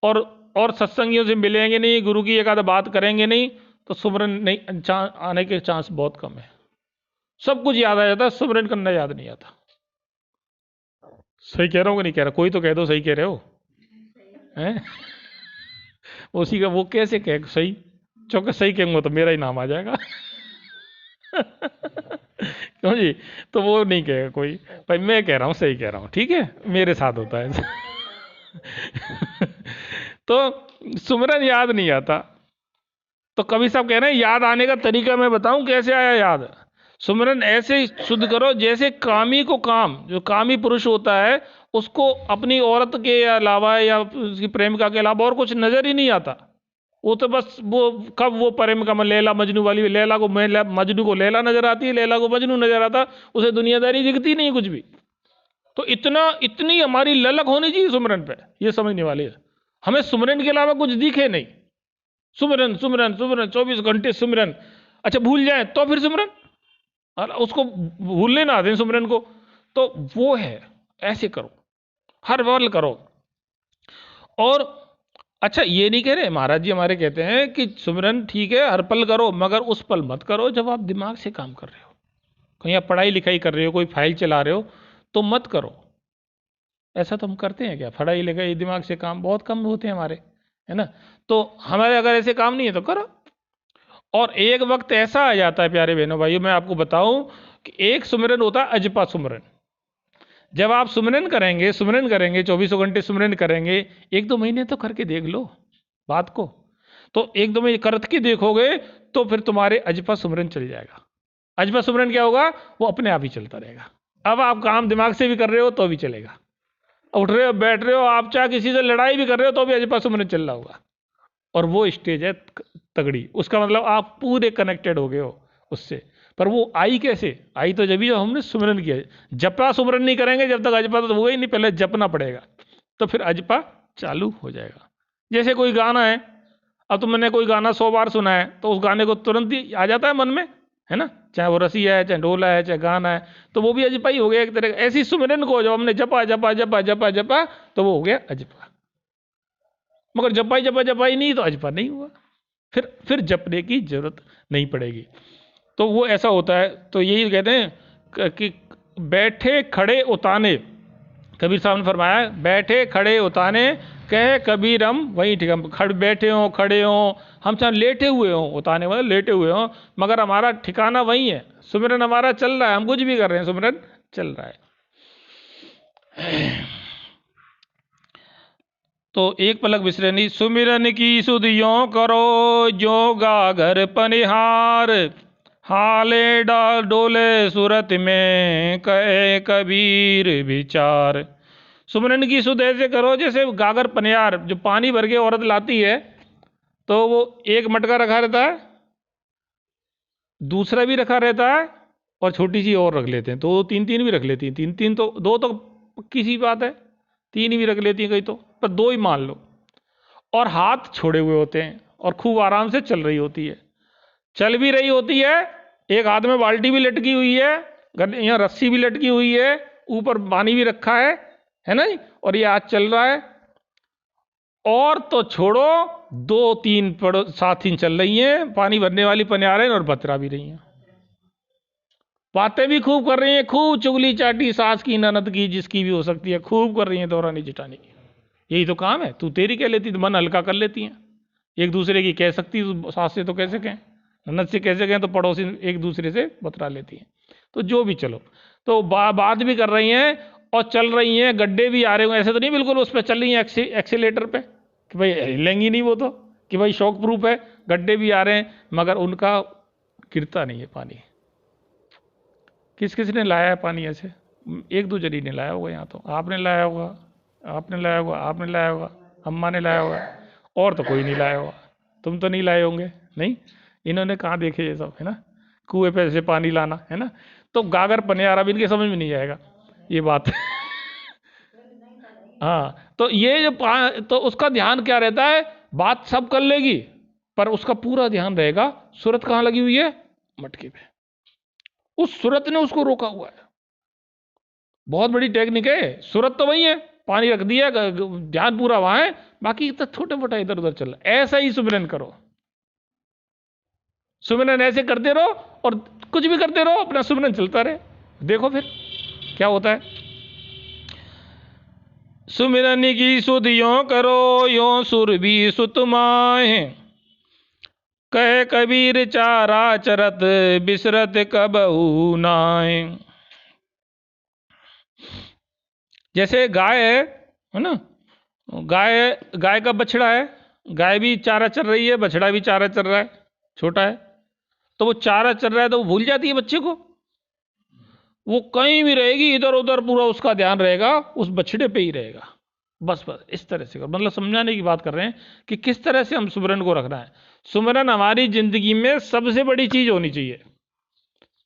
और सत्संगियों से मिलेंगे नहीं, गुरु की एक आध बात करेंगे नहीं, तो सुमरन नहीं आने के चांस बहुत कम है। सब कुछ याद आ जाता है, सुमरन करना याद नहीं आता। सही कह रहा हूँ कि नहीं कह रहा? कोई तो कह दो सही कह रहे हो हैं? उसी का वो कैसे कह सही, चौके सही कहूँगा तो मेरा ही नाम आ जाएगा। क्यों जी? तो वो नहीं कहेगा कोई, भाई मैं कह रहा हूँ सही कह रहा हूँ, ठीक है, मेरे साथ होता है। तो सुमरन याद नहीं आता। तो कभी साहब कह रहे हैं याद आने का तरीका मैं बताऊं कैसे आया याद। सुमरन ऐसे शुद्ध करो जैसे कामी को काम, जो कामी पुरुष होता है उसको अपनी औरत के अलावा या उसकी प्रेमिका के अलावा और कुछ नजर ही नहीं आता। वो तो बस वो कब वो प्रेमिका में लैला मजनू वाली, लैला को मजनू को लैला नजर आती है, लैला को मजनू नजर आता, उसे दुनियादारी दिखती नहीं कुछ भी। तो इतनी हमारी ललक होनी चाहिए सुमरन पे, ये समझने वाले हैं। हमें सुमरन के अलावा कुछ दिखे नहीं। सुमरन सुमरन सुमरन 24 घंटे सुमरन। अच्छा भूल जाए तो फिर सुमरन, और उसको भूलने ना आते सुमरन को, तो वो है ऐसे करो, हर पल करो। और अच्छा ये नहीं कह रहे महाराज जी, हमारे कहते हैं कि सुमरन ठीक है हर पल करो, मगर उस पल मत करो जब आप दिमाग से काम कर रहे हो। कहीं आप पढ़ाई लिखाई कर रहे हो, कोई फाइल चला रहे हो तो मत करो। ऐसा तो हम करते हैं क्या? पढ़ाई लिखाई दिमाग से काम बहुत कम होते हैं हमारे, है ना? तो हमारे अगर ऐसे काम नहीं है तो करो। और एक वक्त ऐसा आ जाता है प्यारे बहनों भाइयों, मैं आपको बताऊं कि एक सुमिरन होता है अजपा सुमिरन। जब आप सुमिरन करेंगे 24 घंटे सुमिरन करेंगे, 1-2 महीने तो करके देख लो बात को। तो 1-2 महीने करके देखोगे तो फिर तुम्हारे अजपा सुमिरन चल जाएगा। अजपा सुमिरन क्या होगा? वो अपने आप ही चलता रहेगा। अब आप काम दिमाग से भी कर रहे हो तो भी चलेगा, उठ रहे हो बैठ रहे हो, आप चाहे किसी से लड़ाई भी कर रहे हो तो भी अजपा सुमिरन चल रहा होगा। और वो स्टेज है तगड़ी, उसका मतलब आप पूरे कनेक्टेड हो गए हो उससे। पर वो आई कैसे? आई तो जब हमने सुमिरन किया। जपा सुमिरन नहीं करेंगे जब तक अजपा तो होगा ही नहीं, पहले जपना पड़ेगा तो फिर अजपा चालू हो जाएगा। जैसे कोई गाना है, अब तुमने कोई गाना 100 बार सुना है तो उस गाने को तुरंत ही आ जाता है मन में, है ना? चाहे वो रसी है, चाहे ढोला है, चाहे गाना है, तो वो भी अजपा ही हो गया एक तरह का। ऐसी सुमिरन को जब हमने जपा जपा जपा जपा जपा तो वो हो गया अजपा। मगर जपाई नहीं तो अजपा नहीं हुआ, फिर जपने की जरूरत नहीं पड़ेगी। तो वो ऐसा होता है। तो यही कहते हैं कि बैठे खड़े उताने, कबीर साहब ने फरमाया बैठे खड़े उताने, कहे कबीर हम वहीं ठीक, हम खड़े बैठे हों खड़े हों, हम चाहे लेटे हुए हों, उताने मतलब लेटे हुए हों, मगर हमारा ठिकाना वहीं है। सुमिरन हमारा चल रहा है, हम कुछ भी कर रहे हैं, सुमिरन चल रहा है। तो एक पलक बिसरे नहीं, सुमिरन की सुध यों करो जो गागर पनिहार, हाले डाल डोले सूरत में कहे कबीर विचार। सुमिरन की सुध ऐसे करो जैसे गागर पनिहार, जो पानी भर के औरत लाती है तो वो एक मटका रखा रहता है, दूसरा भी रखा रहता है, और छोटी सी और रख लेते हैं, तो 3-3 भी रख लेती हैं। 3-3 तो 2 तो पक्की सी बात है, 3 भी रख लेती हैं कई तो, पर 2 ही मान लो। और हाथ छोड़े हुए होते हैं और खूब आराम से चल रही होती है, चल भी रही होती है, एक हाथ में बाल्टी भी लटकी हुई है, यहाँ रस्सी भी लटकी हुई है, ऊपर पानी भी रखा है ना? और ये हाथ चल रहा है। और तो छोड़ो 2-3 साथी चल रही हैं, पानी भरने वाली पनियारें, और बतरा भी रही हैं, बातें भी खूब कर रही हैं, खूब चुगली चाटी सास की ननद की जिसकी भी हो सकती है, खूब कर रही हैं दौरानी जिटानी की। यही तो काम है। तू तेरी कह लेती तो मन हल्का कर लेती हैं, एक दूसरे की कह सकती, सास से तो कैसे कहें, ननद से कैसे कहें, तो पड़ोसी एक दूसरे से बतरा लेती हैं। तो जो भी चलो, तो बात भी कर रही हैं और चल रही हैं, गड्ढे भी आ रहे होंगे, ऐसे तो नहीं बिल्कुल उस पर चल रही हैं एक्सीलेटर पे कि भाई हिलेंगी नहीं, वो तो कि भाई शॉक प्रूफ है, गड्ढे भी आ रहे हैं, मगर उनका गिरता नहीं है पानी। किस किस ने लाया है पानी? ऐसे 1-2 जनी ने लाया होगा, यहाँ तो आपने लाया होगा, आपने लाया होगा, आपने लाया होगा, अम्मा ने लाया होगा, और तो कोई नहीं लाया होगा। तुम तो नहीं लाए होंगे, नहीं, इन्होंने कहाँ देखे ये सब, है ना? कुएं पे से पानी लाना, है ना? तो गागर पनियारा भी इनके समझ में नहीं आएगा ये बात। हाँ, तो ये जो तो उसका ध्यान क्या रहता है? बात सब कर लेगी पर उसका पूरा ध्यान रहेगा सूरत कहाँ लगी हुई है? मटके पे। उस सूरत ने उसको रोका हुआ है। बहुत बड़ी टेक्निक है। सूरत तो वही है, पानी रख दिया, ध्यान पूरा वहां है, बाकी तो छोटे मोटा इधर उधर चल रहा है। ऐसा ही सुमिरन करो। सुमिरन ऐसे करते रहो और कुछ भी करते रहो, अपना सुमिरन चलता रहे, देखो फिर क्या होता है। सुमिरन की सुध यों करो, यों सुर भी सुत माहे, कह कबीर चारा चरत, बिसरत कबहू नाय। जैसे गाय है ना, गाय का बछड़ा है, गाय भी चारा चर रही है, बछड़ा भी चारा चर रहा है, छोटा है, तो वो चारा चर रहा है तो वो भूल जाती है बच्चे को, वो कहीं भी रहेगी, इधर उधर पूरा उसका ध्यान रहेगा उस बछड़े पे ही रहेगा। बस इस तरह से मतलब समझाने की बात कर रहे हैं कि किस तरह से हम सुमिरन को रखना है। सुमिरन हमारी जिंदगी में सबसे बड़ी चीज होनी चाहिए,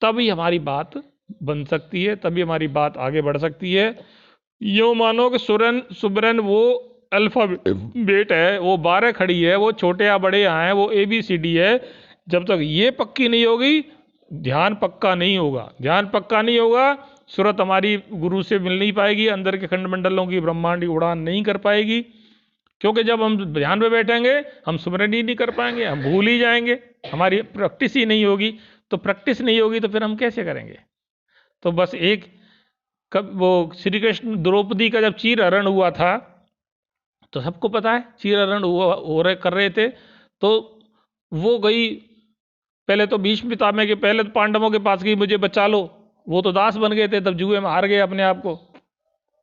तभी हमारी बात बन सकती है, तभी हमारी बात आगे बढ़ सकती है। यूं मानो कि सुमिरन वो अल्फाबेट है, वो 12 खड़ी है, वो छोटे या बड़े यहाँ है, वो ABCD है। जब तक ये पक्की नहीं होगी ध्यान पक्का नहीं होगा, ध्यान पक्का नहीं होगा, सूरत हमारी गुरु से मिल नहीं पाएगी, अंदर के खंड मंडलों की ब्रह्मांड की उड़ान नहीं कर पाएगी। क्योंकि जब हम ध्यान पे बैठेंगे हम सुमिरन ही नहीं कर पाएंगे, हम भूल ही जाएंगे, हमारी प्रैक्टिस ही नहीं होगी। तो प्रैक्टिस नहीं होगी तो फिर हम कैसे करेंगे। तो बस एक कब वो श्री कृष्ण द्रौपदी का जब चीर हरण हुआ था, तो सबको पता है चीर हरण कर रहे थे, तो वो गई पहले तो भीष्म पितामह के, पहले तो पांडवों के पास गई, मुझे बचा लो, वो तो दास बन गए थे, तब जुए में हार गए अपने आप को।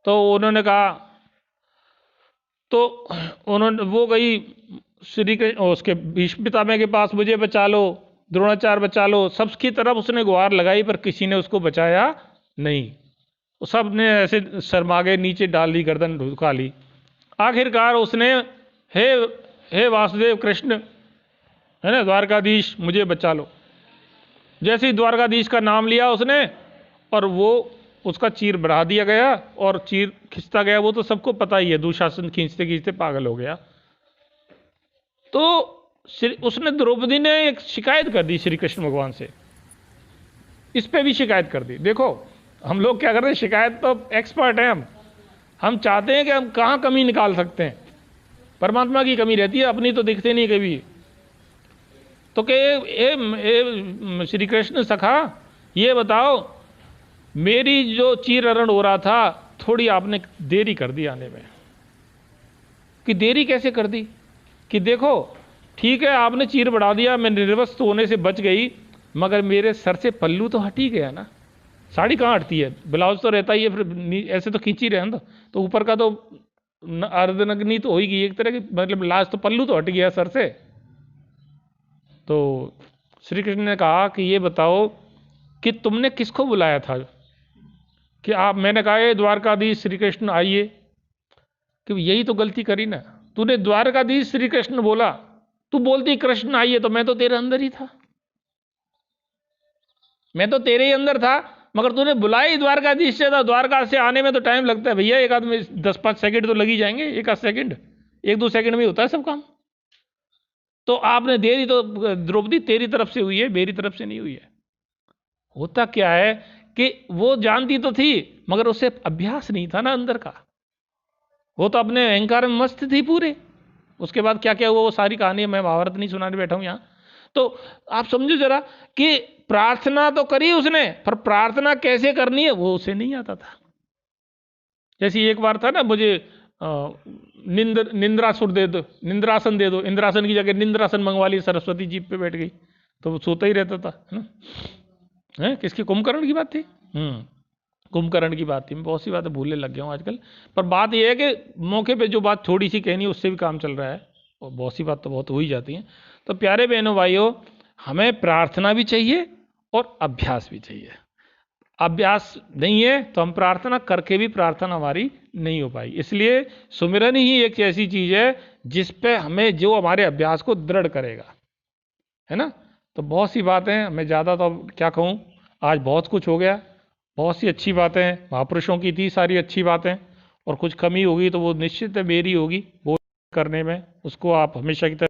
तो उन्होंने कहा, तो वो गई श्री कृष्ण उसके भीष्म पितामह के पास, मुझे बचा लो, द्रोणाचार्य बचा लो, सबकी तरफ उसने गुहार लगाई पर किसी ने उसको बचाया नहीं, सब ने ऐसे शर्मागे नीचे डाल दी, गर्दन झुका ली। आखिरकार उसने हे वासुदेव कृष्ण है ना, द्वारकाधीश मुझे बचा लो, जैसे ही द्वारकाधीश का नाम लिया उसने, और वो उसका चीर बढ़ा दिया गया और चीर खिंचता गया। वो तो सबको पता ही है, दुशासन खींचते खींचते पागल हो गया। तो उसने द्रौपदी ने एक शिकायत कर दी श्री कृष्ण भगवान से, इस पे भी शिकायत कर दी। देखो हम लोग क्या कर रहे हैं, शिकायत तो एक्सपर्ट है हम चाहते हैं कि हम कहाँ कमी निकाल सकते हैं, परमात्मा की कमी रहती है, अपनी तो दिखते नहीं कभी। तो के श्री कृष्ण सखा ये बताओ, मेरी जो चीर हरण हो रहा था थोड़ी आपने देरी कर दी आने में। कि देरी कैसे कर दी, कि देखो ठीक है आपने चीर बढ़ा दिया, मैं निर्वस्त्र होने से बच गई, मगर मेरे सर से पल्लू तो हट ही गया ना, साड़ी कहाँ हटती है, ब्लाउज तो रहता ही है, फिर ऐसे तो खींची रहे ना, तो ऊपर का तो अर्धनग्नी तो होगी एक तरह की, मतलब लास्ट तो पल्लू तो हट गया सर से। तो श्री कृष्ण ने कहा कि ये बताओ कि तुमने किसको बुलाया था, कि आप, मैंने कहा ये द्वारकाधीश श्री कृष्ण आइए, कि यही तो गलती करी ना, तूने द्वारकाधीश श्री कृष्ण बोला, तू बोलती कृष्ण आइए, तो मैं तो तेरे अंदर ही था, मैं तो तेरे ही अंदर था, मगर तूने बुलाई द्वारकाधीश से था, द्वारका से आने में तो टाइम लगता है भैया, एक आदमी 10-5 सेकंड तो लग ही जाएंगे, एक आध सेकंड, 1-2 सेकंड में होता है सब काम। तो आपने देरी तो द्रौपदी तेरी तरफ से हुई है, मेरी तरफ से नहीं हुई है। होता क्या है कि वो जानती तो थी मगर उसे अभ्यास नहीं था ना अंदर का, वो तो अपने अहंकार में मस्त थी पूरे। उसके बाद क्या क्या हुआ वो सारी कहानी, मैं महाभारत नहीं सुनाने बैठा हूं यहाँ। तो आप समझो जरा कि प्रार्थना तो करी उसने, पर प्रार्थना कैसे करनी है वो उसे नहीं आता था। जैसे एक बार था ना, मुझे निंद्रासुर दे दो, निंद्रासन दे दो, इंद्रासन की जगह निंद्रासन मंगवा ली, सरस्वती जी पे बैठ गई, तो वो सोता ही रहता था, है ना। किसकी, कुंभकर्ण की बात थी, कुंभकर्ण की बात थी। मैं बहुत सी बातें भूलने लग गया हूँ आजकल, पर बात यह है कि मौके पे जो बात थोड़ी सी कहनी है उससे भी काम चल रहा है, और बहुत सी बात तो बहुत हो ही जाती है। तो प्यारे बहनों भाइयों, हमें प्रार्थना भी चाहिए और अभ्यास भी चाहिए। अभ्यास नहीं है तो हम प्रार्थना करके भी प्रार्थना हमारी नहीं हो पाई। इसलिए सुमिरन ही एक ऐसी चीज है जिस पे हमें, जो हमारे अभ्यास को दृढ़ करेगा, है ना। तो बहुत सी बातें, मैं ज़्यादा तो क्या कहूँ, आज बहुत कुछ हो गया, बहुत सी अच्छी बातें महापुरुषों की थी, सारी अच्छी बातें, और कुछ कमी होगी तो वो निश्चित है मेरी होगी वो करने में, उसको आप हमेशा की तरह